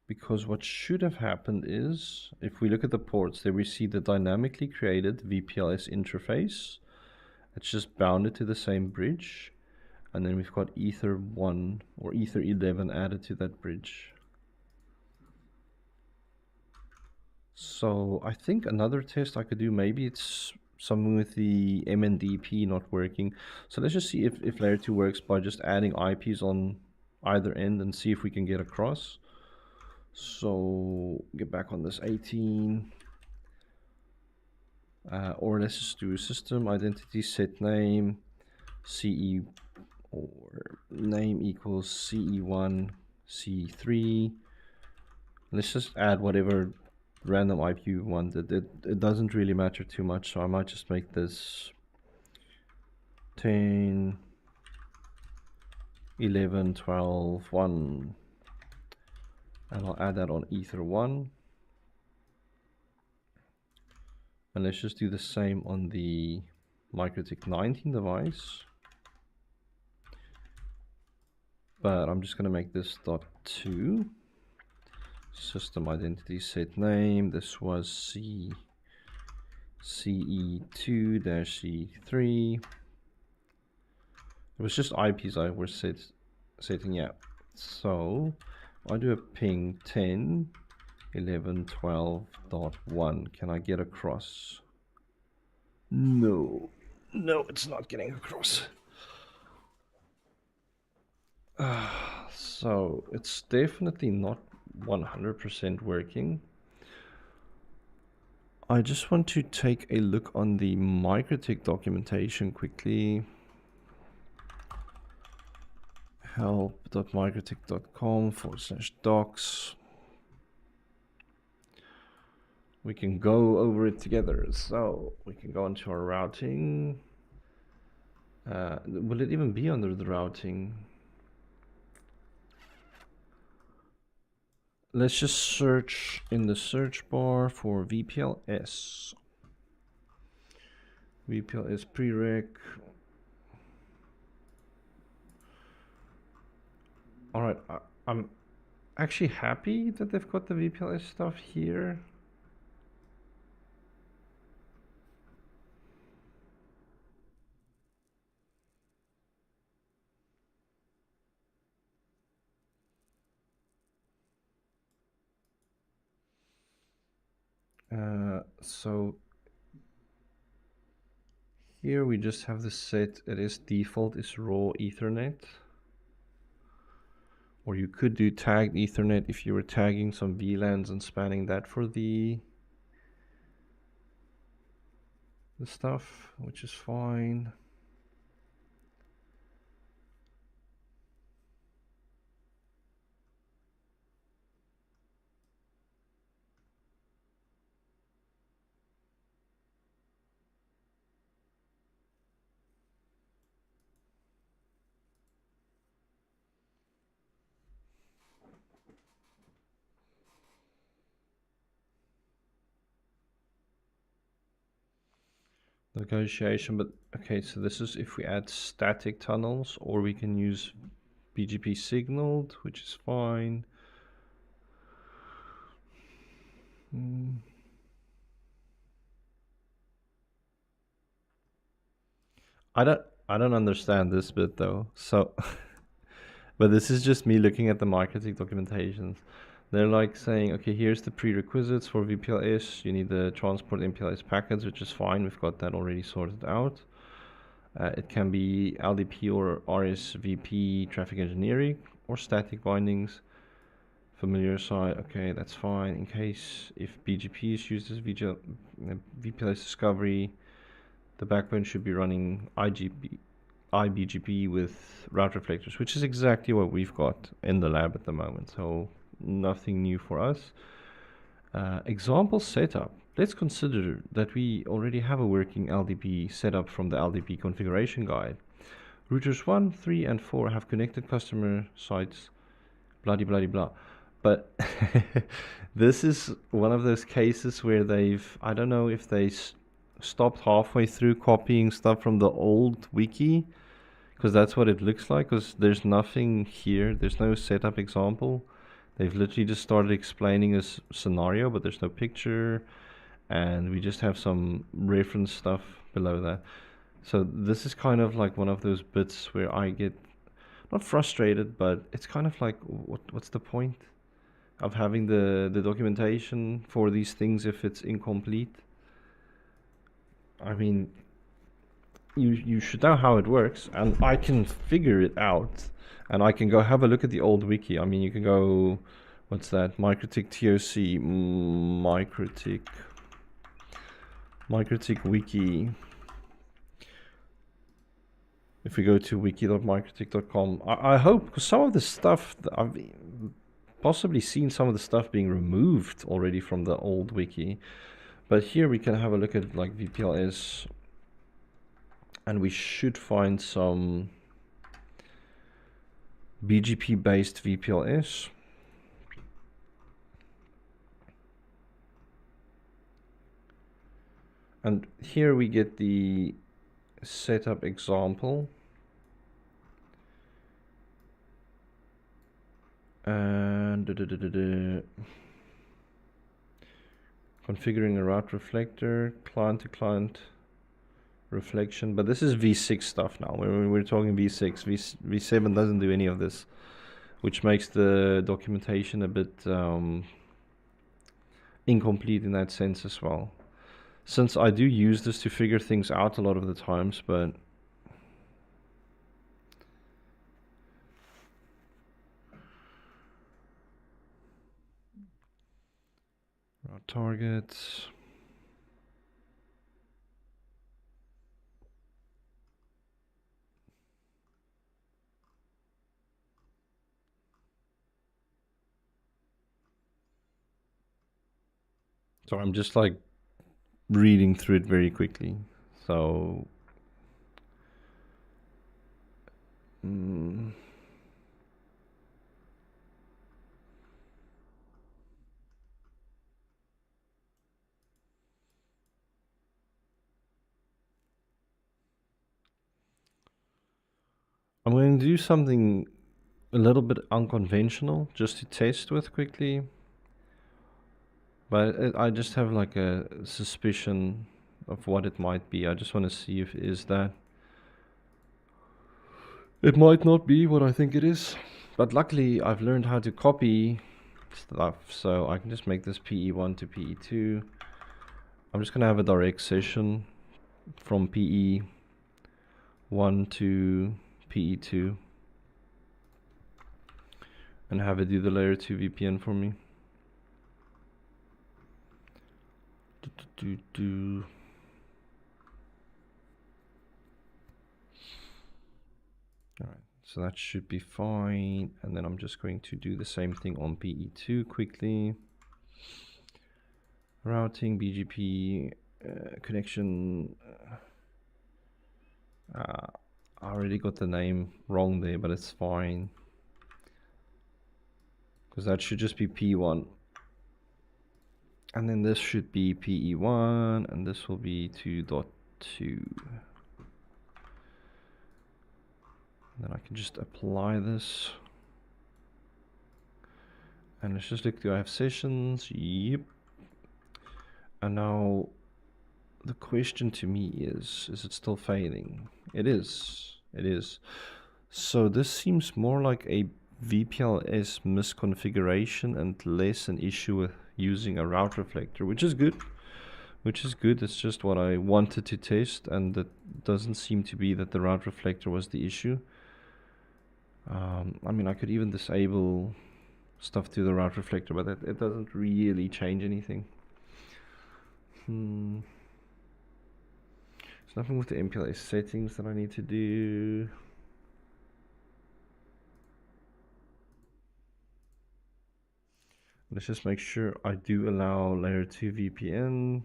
[SPEAKER 1] Because what should have happened is, if we look at the ports, there we see the dynamically created VPLS interface. It's just bounded to the same bridge. And then we've got Ether 1 or Ether 11 added to that bridge. So I think another test I could do, maybe it's something with the MNDP not working. So let's just see if layer 2 works by just adding IPs on either end and see if we can get across. So get back on this 18. Or let's just do system identity set name CE or name equals CE1 C3. Let's just add whatever random IP you want. It doesn't really matter too much, so I might just make this 10 11 12 1, and I'll add that on Ether 1. And let's just do the same on the MikroTik 19 device. But I'm just going to make this .2. System identity set name. This was CE2-C3. It was just IPs I was setting, yeah. So I do a ping 10 11 12.1. Can I get across? No, it's not getting across. So it's definitely not 100% working. I just want to take a look on the MikroTik documentation quickly. help.mikrotik.com/docs. We can go over it together. So we can go into our routing. Will it even be under the routing? Let's just search in the search bar for VPLS. VPLS prereq. Alright, I'm actually happy that they've got the VPLS stuff here. So here we just have the set. It is default is raw Ethernet, or you could do tagged Ethernet if you were tagging some VLANs and spanning that for the stuff, which is fine. negotiation, but okay, so this is if we add static tunnels, or we can use BGP signaled, which is fine. I don't I don't understand this bit though. So but this is just me looking at the marketing documentations. They're like saying, okay, here's the prerequisites for VPLS. You need the transport MPLS packets, which is fine. We've got that already sorted out. It can be LDP or RSVP traffic engineering or static bindings. Familiar side, okay, that's fine. In case if BGP is used as VPLS discovery, the backbone should be running IBGP with route reflectors, which is exactly what we've got in the lab at the moment. So nothing new for us. Example setup. Let's consider that we already have a working LDP setup from the LDP configuration guide. Routers 1, 3, and 4 have connected customer sites, blah, blah, blah. But this is one of those cases where they've, I don't know if they stopped halfway through copying stuff from the old wiki, because that's what it looks like, because there's nothing here. There's no setup example. They've literally just started explaining a scenario, but there's no picture, and we just have some reference stuff below that. So this is kind of like one of those bits where I get not frustrated, but it's kind of like, what's the point of having the documentation for these things if it's incomplete? I mean, you should know how it works, and I can figure it out, and I can go have a look at the old wiki. I mean, you can go, what's that? MikroTik TOC, MikroTik wiki. If we go to wiki.mikrotik.com, I hope, because some of the stuff, I've possibly seen some of the stuff being removed already from the old wiki. But here we can have a look at like VPLS, and we should find some BGP based VPLS. And here we get the setup example. And configuring a route reflector, client to client reflection. But this is V6 stuff now. We're talking V6. V7 doesn't do any of this, which makes the documentation a bit incomplete in that sense as well. Since I do use this to figure things out a lot of the times, but route targets. So I'm just like reading through it very quickly. So I'm going to do something a little bit unconventional just to test with quickly. But I just have like a suspicion of what it might be. I just want to see if it is that. It might not be what I think it is. But luckily I've learned how to copy stuff, so I can just make this PE1 to PE2. I'm just going to have a direct session from PE1 to PE2 and have it do the layer 2 VPN for me. Alright, so that should be fine. And then I'm just going to do the same thing on PE2 quickly. Routing, BGP, connection. I already got the name wrong there, but it's fine. Because that should just be P1. And then this should be PE1, and this will be 2.2. 2. Then I can just apply this. And let's just look, do I have sessions? Yep. And now the question to me is it still failing? It is. It is. So this seems more like a VPLS misconfiguration and less an issue with using a route reflector, which is good. Which is good. It's just what I wanted to test, and it doesn't seem to be that the route reflector was the issue. I mean, I could even disable stuff to the route reflector, but it doesn't really change anything. There's nothing with the MPLS settings that I need to do. Let's just make sure I do allow layer 2 VPN.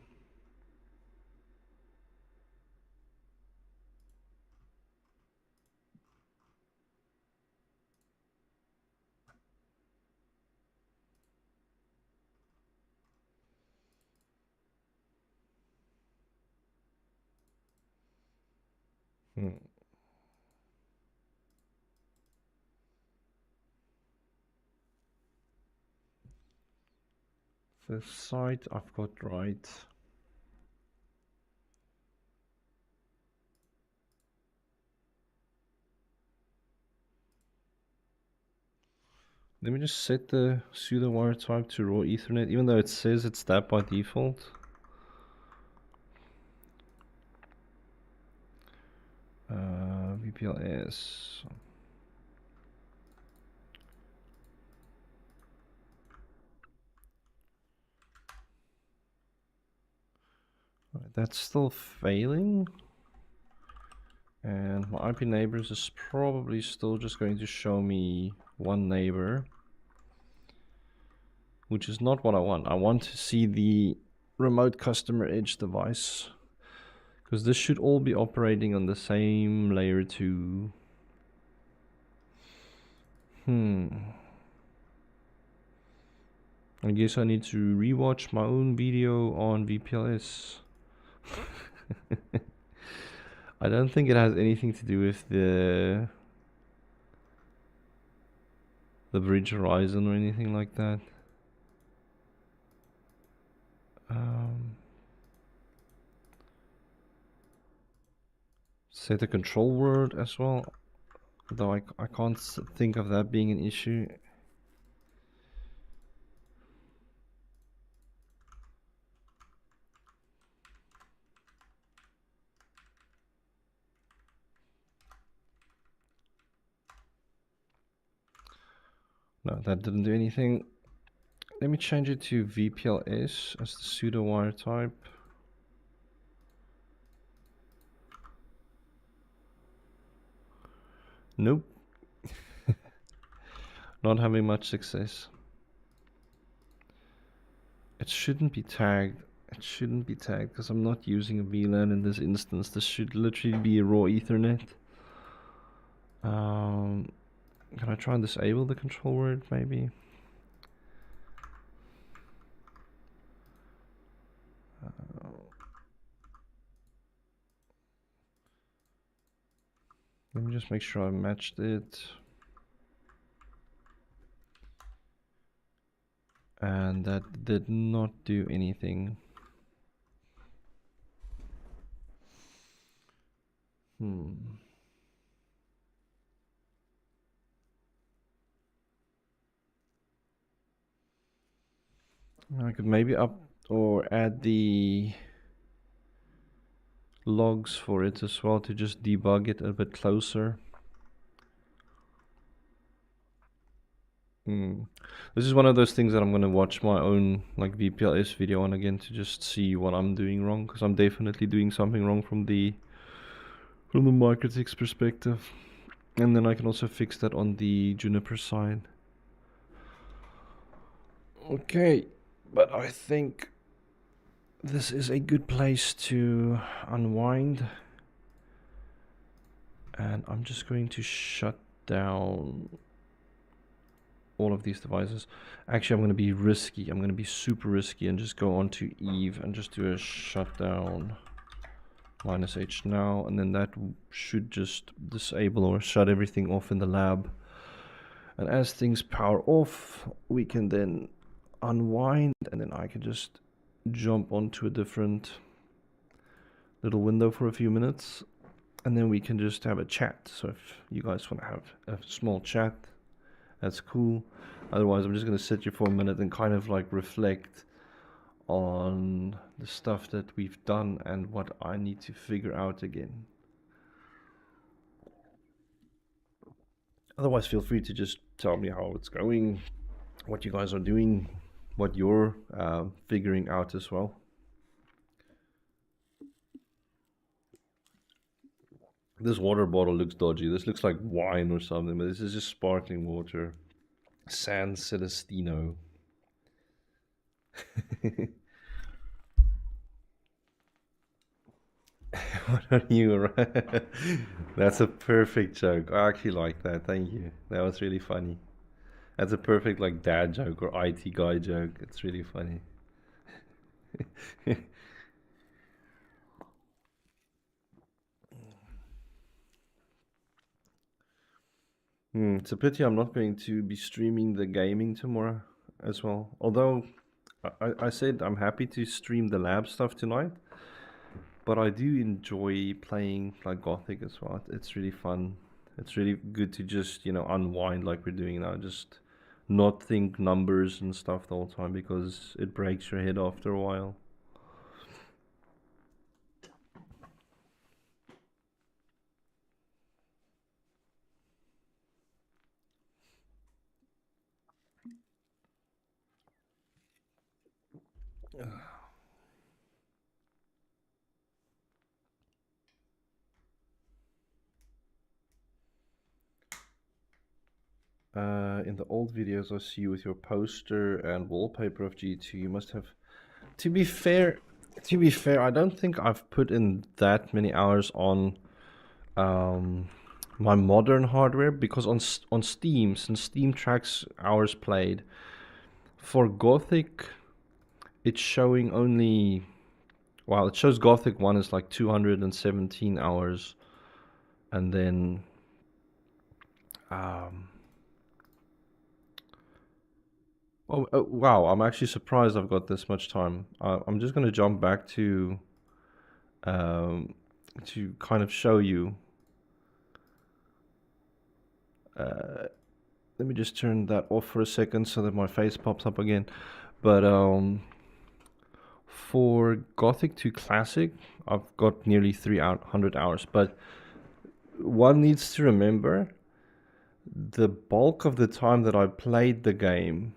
[SPEAKER 1] The site I've got right. Let me just set the pseudo wire type to raw Ethernet, even though it says it's that by default. VPLS. Right, that's still failing. And my IP neighbors is probably still just going to show me one neighbor, which is not what I want. I want to see the remote customer edge device, because this should all be operating on the same layer 2. I guess I need to rewatch my own video on VPLS. I don't think it has anything to do with the bridge horizon or anything like that. Set a control word as well, though I can't think of that being an issue. No, that didn't do anything. Let me change it to VPLS as the pseudo wire type. Nope. Not having much success. It shouldn't be tagged. It shouldn't be tagged because I'm not using a VLAN in this instance. This should literally be a raw Ethernet. Can I try and disable the control word maybe? Let me just make sure I matched it. And that did not do anything. I could maybe up or add the logs for it as well to just debug it a bit closer. This is one of those things that I'm going to watch my own like VPLS video on again to just see what I'm doing wrong, because I'm definitely doing something wrong from the Microtix perspective, and then I can also fix that on the Juniper side. Okay, but I think this is a good place to unwind, and I'm just going to shut down all of these devices. Actually, I'm going to be risky. I'm going to be super risky and just go on to Eve and just do a shutdown -H now, and then that should just disable or shut everything off in the lab. And as things power off, we can then unwind, and then I can just jump onto a different little window for a few minutes, and then we can just have a chat. So if you guys want to have a small chat, that's cool. Otherwise, I'm just going to sit here for a minute and kind of like reflect on the stuff that we've done and what I need to figure out again. Otherwise, feel free to just tell me how it's going, what you guys are doing, what you're figuring out as well. This water bottle looks dodgy. This looks like wine or something, but this is just sparkling water. San Celestino. What are you? That's a perfect joke. I actually like that. Thank you. That was really funny. That's a perfect like dad joke or IT guy joke. It's really funny. It's a pity I'm not going to be streaming the gaming tomorrow as well. Although I said I'm happy to stream the lab stuff tonight, but I do enjoy playing like Gothic as well. It's really fun. It's really good to just, unwind like we're doing now. Just not think numbers and stuff the whole time because it breaks your head after a while. In the old videos I see you with your poster and wallpaper of G2, you must have. To be fair, I don't think I've put in that many hours on my modern hardware because on Steam, since Steam tracks hours played, for Gothic, it's showing only. Well, it shows Gothic 1 is like 217 hours, and then oh, wow, I'm actually surprised I've got this much time. I'm just going to jump back um, to kind of show you. Let me just turn that off for a second so that my face pops up again. But for Gothic 2 Classic, I've got nearly 300 hours. But one needs to remember the bulk of the time that I played the game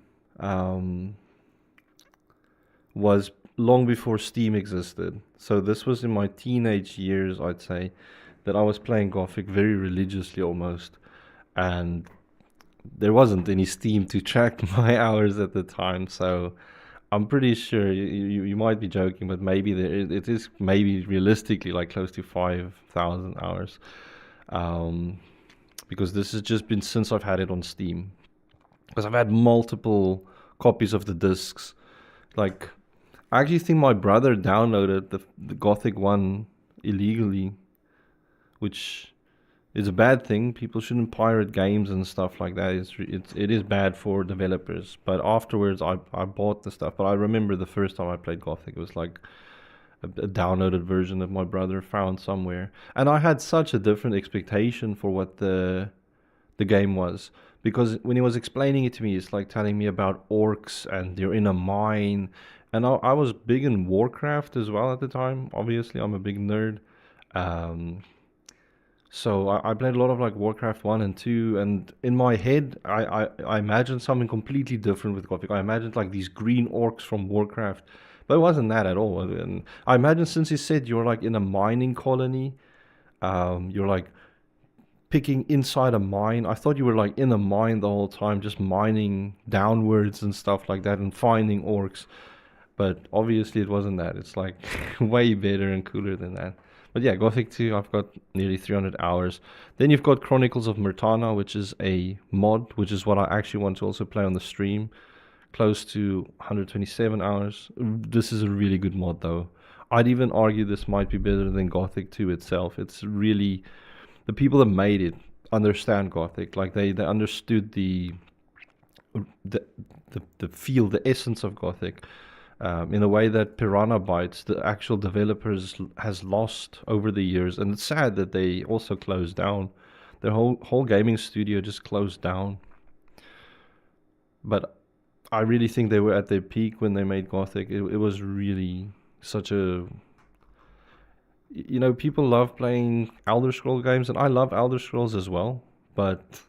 [SPEAKER 1] was long before Steam existed. So this was in my teenage years, I'd say, that I was playing Gothic very religiously almost. And there wasn't any Steam to track my hours at the time. So I'm pretty sure you might be joking, but maybe it is maybe realistically like close to 5,000 hours. Because this has just been since I've had it on Steam. Because I've had multiple copies of the discs. Like, I actually think my brother downloaded the Gothic 1 illegally, which is a bad thing. People shouldn't pirate games and stuff like that. It is bad for developers. But afterwards, I bought the stuff. But I remember the first time I played Gothic, it was like a downloaded version that my brother found somewhere. And I had such a different expectation for what the game was. Because when he was explaining it to me, it's like telling me about orcs and you're in a mine. And I was big in Warcraft as well at the time. Obviously, I'm a big nerd. Um, so I played a lot of like Warcraft 1 and 2. And in my head, I imagined something completely different with Gothic. I imagined like these green orcs from Warcraft. But it wasn't that at all. And I imagine since he said you're like in a mining colony, you're like picking inside a mine. I thought you were like in a mine the whole time, just mining downwards and stuff like that and finding orcs. But obviously it wasn't that. It's like way better and cooler than that. But yeah, Gothic 2, I've got nearly 300 hours. Then you've got Chronicles of Myrtana, which is a mod, which is what I actually want to also play on the stream. Close to 127 hours. This is a really good mod though. I'd even argue this might be better than Gothic 2 itself. It's really the people that made it understand Gothic. Like they understood the the feel, the essence of Gothic, in a way that Piranha Bytes, the actual developers, has lost over the years. And it's sad that they also closed down. Their whole gaming studio just closed down. But I really think they were at their peak when they made Gothic. It was really such a, you know, people love playing Elder Scroll games, and I love Elder Scrolls as well, but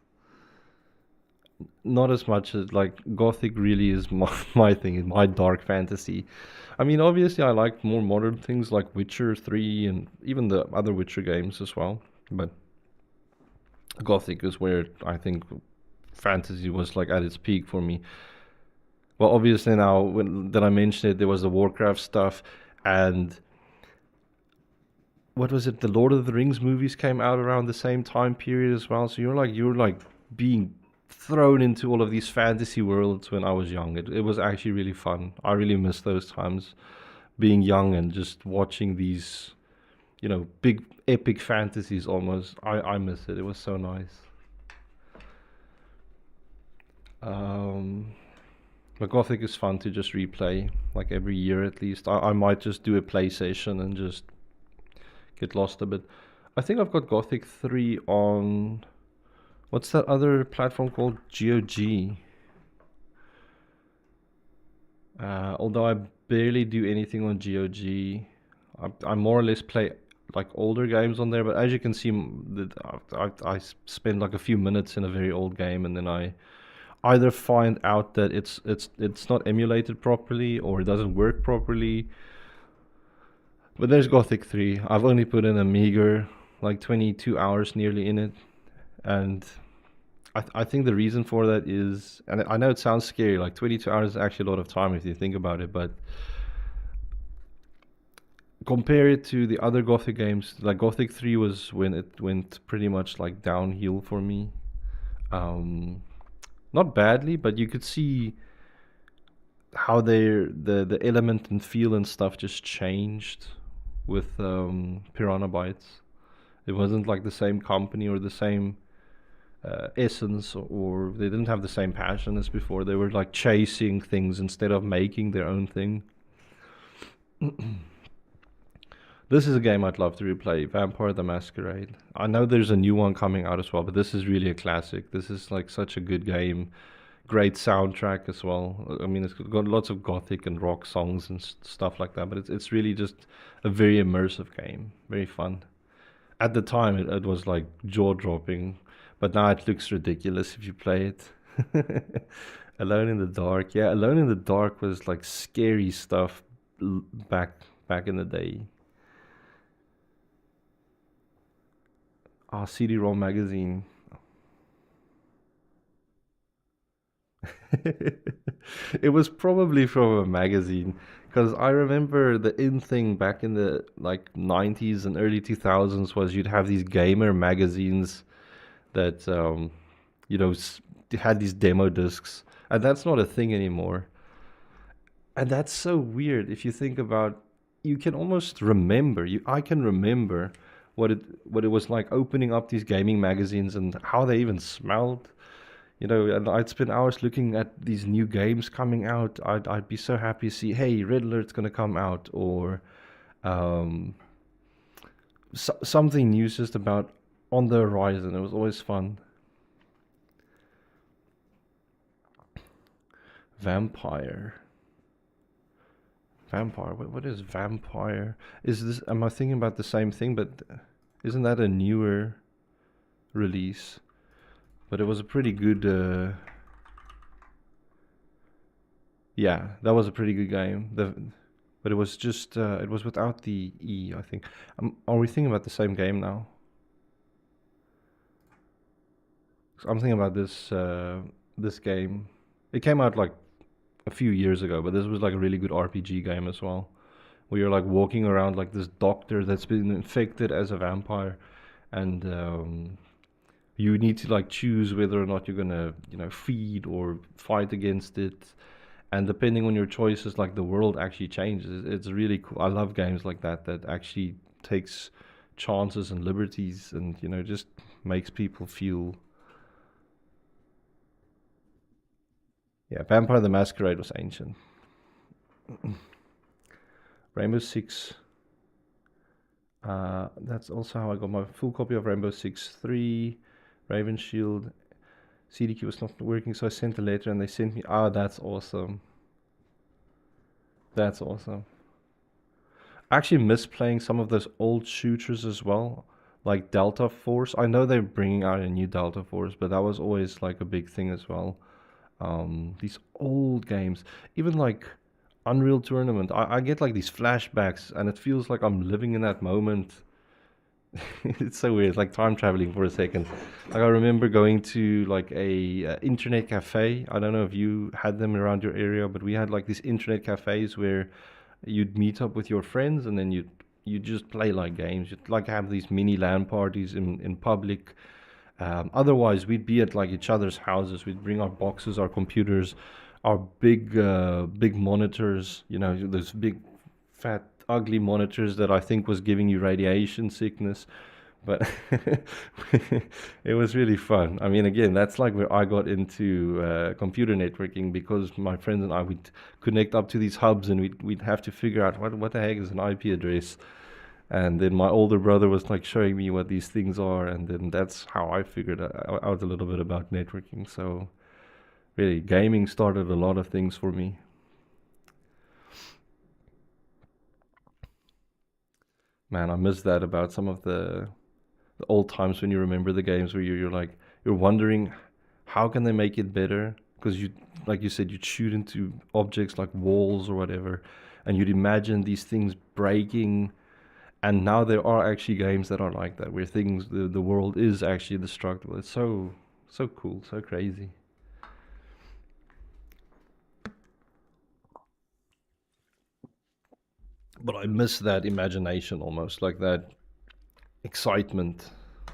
[SPEAKER 1] not as much as like Gothic really is my thing, my dark fantasy. I mean, obviously, I like more modern things like Witcher 3 and even the other Witcher games as well, but Gothic is where I think fantasy was like at its peak for me. Well, obviously now when that I mentioned it, there was the Warcraft stuff, and what was it? The Lord of the Rings movies came out around the same time period as well. So you're like being thrown into all of these fantasy worlds when I was young. It was actually really fun. I really miss those times, being young and just watching these, you know, big epic fantasies almost. I miss it. It was so nice. Um, but Gothic is fun to just replay, like every year at least. I might just do a play session and just get lost a bit. I think I've got Gothic 3 on, what's that other platform called? GOG. Although I barely do anything on GOG, I more or less play like older games on there. But as you can see, that I spend like a few minutes in a very old game, and then I either find out that it's not emulated properly or it doesn't work properly. But there's Gothic 3. I've only put in a meager like 22 hours nearly in it, and I think the reason for that is, and I know it sounds scary, like 22 hours is actually a lot of time if you think about it, but compare it to the other Gothic games, like Gothic 3 was when it went pretty much like downhill for me. Um, Not badly, but you could see how the element and feel and stuff just changed with Piranha Bytes. It wasn't like the same company or the same essence, or they didn't have the same passion as before. They were like chasing things instead of making their own thing. This is a game I'd love to replay, Vampire the Masquerade. I know there's a new one coming out as well, but this is really a classic. This is like such a good game. Great soundtrack as well. I mean, it's got lots of gothic and rock songs and stuff like that, but it's really just a very immersive game. Very fun. At the time, it was like jaw dropping, but now it looks ridiculous if you play it. Alone in the Dark. Yeah, Alone in the Dark was like scary stuff back in the day. Ah, CD-ROM magazine. It was probably from a magazine because I remember the in thing back in the like 90s and early 2000s was you'd have these gamer magazines that you know had these demo discs, and that's not a thing anymore. And that's so weird if you think about, you can almost remember, I can remember what it was like opening up these gaming magazines and how they even smelled. You know, and I'd spend hours looking at these new games coming out. I'd be so happy to see, hey, Red Alert's gonna come out, or um, something new just about on the horizon. It was always fun. Vampire, vampire. What is vampire? Is this? Am I thinking about the same thing? But isn't that a newer release? But it was a pretty good. Yeah, that was a pretty good game. But it was just it was without the E, I think. Are we thinking about the same game now? 'Cause I'm thinking about this game. It came out like a few years ago, but this was like a really good RPG game as well, where you're like walking around like this doctor that's been infected as a vampire, and you need to like choose whether or not you're gonna, you know, feed or fight against it. And depending on your choices, like the world actually changes. It's really cool. I love games like that that actually takes chances and liberties, and just makes people feel. Yeah, Vampire the Masquerade was ancient. Rainbow Six. That's also how I got my full copy of Rainbow Six 3, Raven Shield. CDQ was not working, so I sent a letter and they sent me. Ah, that's awesome. That's awesome. I actually miss playing some of those old shooters as well, like Delta Force. I know they're bringing out a new Delta Force, but that was always like a big thing as well. These old games, even like Unreal Tournament, I get like these flashbacks, and it feels like I'm living in that moment. It's so weird, like time traveling for a second. Like I remember going to like a internet cafe. I don't know if you had them around your area, but we had like these internet cafes where you'd meet up with your friends, and then you just play like games. You'd like have these mini LAN parties in public. Otherwise, we'd be at like each other's houses. We'd bring our boxes, our computers, our big monitors. Those big, fat, ugly monitors that I think was giving you radiation sickness. But it was really fun. I mean, again, that's like where I got into computer networking, because my friends and I would connect up to these hubs, and we'd have to figure out what the heck is an IP address. And then my older brother was like showing me what these things are, and then that's how I figured out a little bit about networking. So really, gaming started a lot of things for me. Man, I miss that about some of the old times when you remember the games where you're like you're wondering how can they make it better, because you, like you said, you'd shoot into objects like walls or whatever, and you'd imagine these things breaking. And now there are actually games that are like that, where the world is actually destructible. It's so cool, so crazy. But I miss that imagination, almost like that excitement,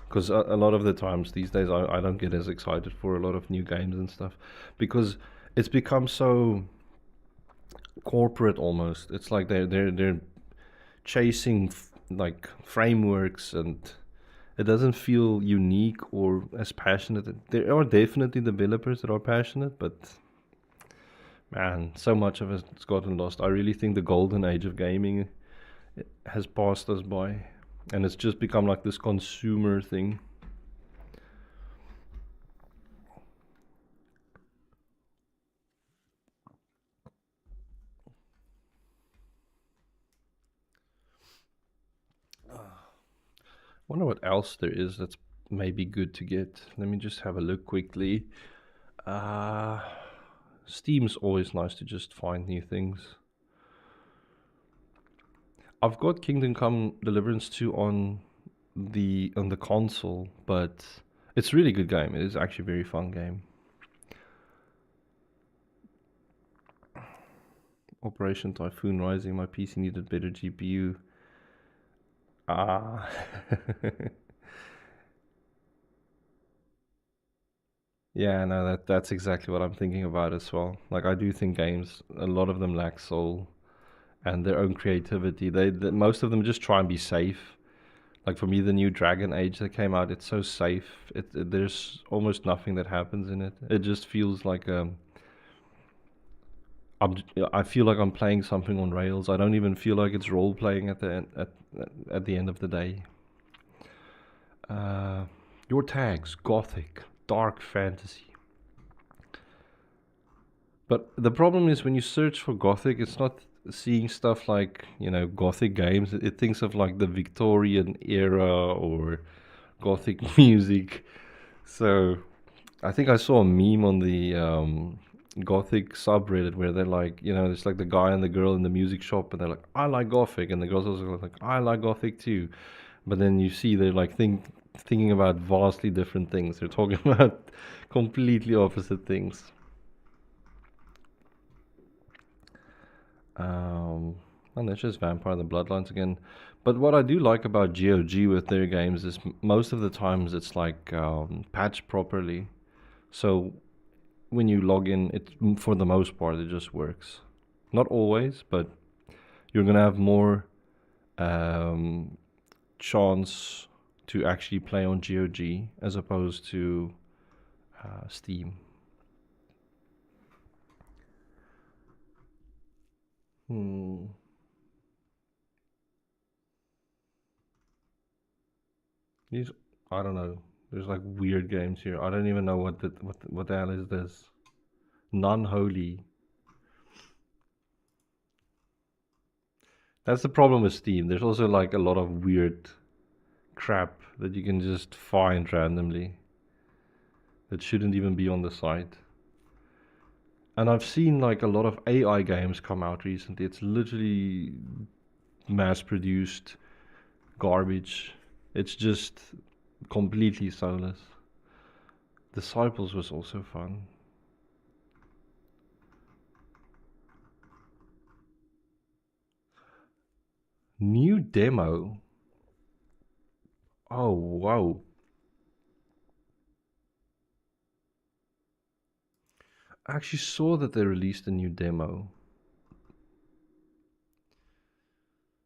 [SPEAKER 1] because a lot of the times these days I don't get as excited for a lot of new games and stuff, because it's become so corporate almost. It's like they're chasing like frameworks, and it doesn't feel unique or as passionate. There are definitely developers that are passionate, but man, so much of it's gotten lost. I really think the golden age of gaming has passed us by, and it's just become like this consumer thing. Wonder what else there is that's maybe good to get. Let me just have a look quickly. Uh, Steam's always nice to just find new things. I've got Kingdom Come Deliverance 2 on the console, but it's a really good game. It is actually a very fun game. Operation Typhoon Rising, my PC needed better GPU. Ah. Yeah, no, that's exactly what I'm thinking about as well. Like I do think games, a lot of them lack soul and their own creativity. Most of them just try and be safe. Like for me, the new Dragon Age that came out, it's so safe. There's almost nothing that happens in it. It just feels like I'm, I feel like I'm playing something on rails. I don't even feel like it's role playing at the end of the day. Uh, your tags: gothic, dark fantasy. But the problem is when you search for gothic, it's not seeing stuff like gothic games. It thinks of like the Victorian era or gothic music. So I think I saw a meme on the gothic subreddit where they're like, it's like the guy and the girl in the music shop, and they're like, I like gothic, and the girl's also like, I like gothic too. But then you see they're like thinking about vastly different things. They're talking about completely opposite things. Um, and it's just Vampire the Bloodlines again. But what I do like about GOG with their games is most of the times it's like patched properly. So when you log in, it for the most part it just works. Not always, but you're gonna have more chance to actually play on GOG as opposed to Steam. These, I don't know. There's like weird games here. I don't even know what the hell is this. Non-holy. That's the problem with Steam. There's also like a lot of weird crap that you can just find randomly that shouldn't even be on the site. And I've seen like a lot of AI games come out recently. It's literally mass-produced garbage. It's just completely soulless. Disciples was also fun. New demo. Oh, wow. I actually saw that they released a new demo.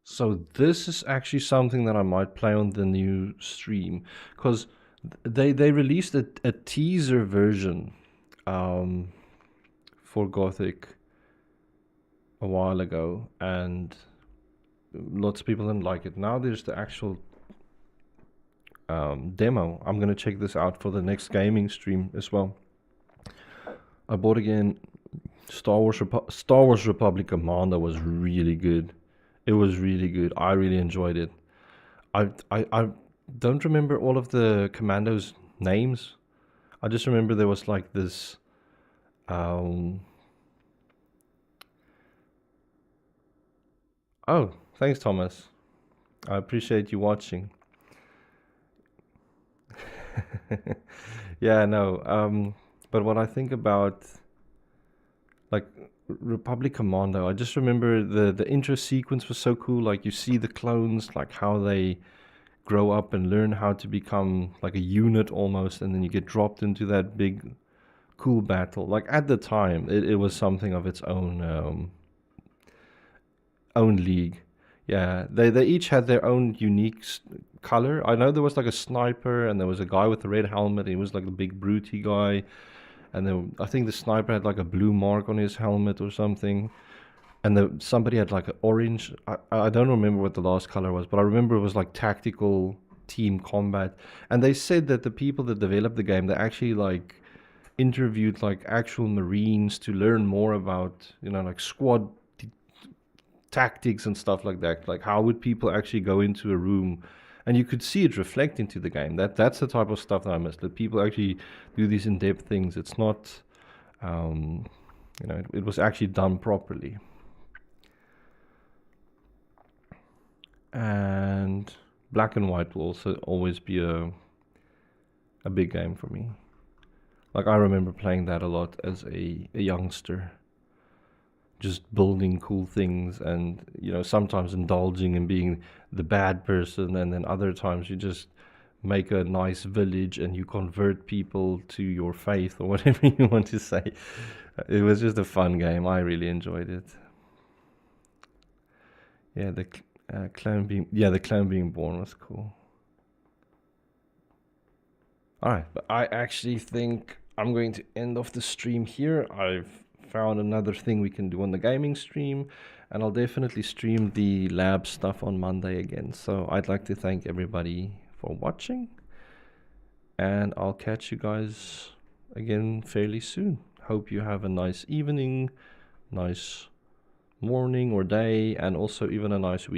[SPEAKER 1] So this is actually something that I might play on the new stream, because they released a teaser version for Gothic a while ago, and lots of people didn't like it. Now there's the actual demo. I'm gonna check this out for the next gaming stream as well. I bought again Star Wars Republic Commando was really good. It was really good. I really enjoyed it. I don't remember all of the commandos' names. I just remember there was like this oh, thanks Thomas. I appreciate you watching. Yeah, no. But what I think about like Republic Commando, I just remember the intro sequence was so cool. Like you see the clones, like how they grow up and learn how to become like a unit almost, and then you get dropped into that big cool battle. Like at the time, it was something of its own league. Yeah, they each had their own unique color. I know there was like a sniper, and there was a guy with a red helmet. He was like the big brutey guy, and then I think the sniper had like a blue mark on his helmet or something. And somebody had like an orange. I don't remember what the last color was, but I remember it was like tactical team combat. And they said that the people that developed the game, they actually like interviewed like actual Marines to learn more about, like squad tactics and stuff like that. Like how would people actually go into a room, and you could see it reflect into the game. That's the type of stuff that I miss. That people actually do these in-depth things. It's not, it was actually done properly. And Black and White will also always be a big game for me. Like I remember playing that a lot as a youngster, just building cool things, and sometimes indulging in being the bad person, and then other times you just make a nice village and you convert people to your faith or whatever you want to say. It was just a fun game. I really enjoyed it. Yeah, the clown being born was cool. Alright, but I actually think I'm going to end off the stream here. I've found another thing we can do on the gaming stream, and I'll definitely stream the lab stuff on Monday again. So I'd like to thank everybody for watching, and I'll catch you guys again fairly soon. Hope you have a nice evening, nice morning or day, and also even a nice week.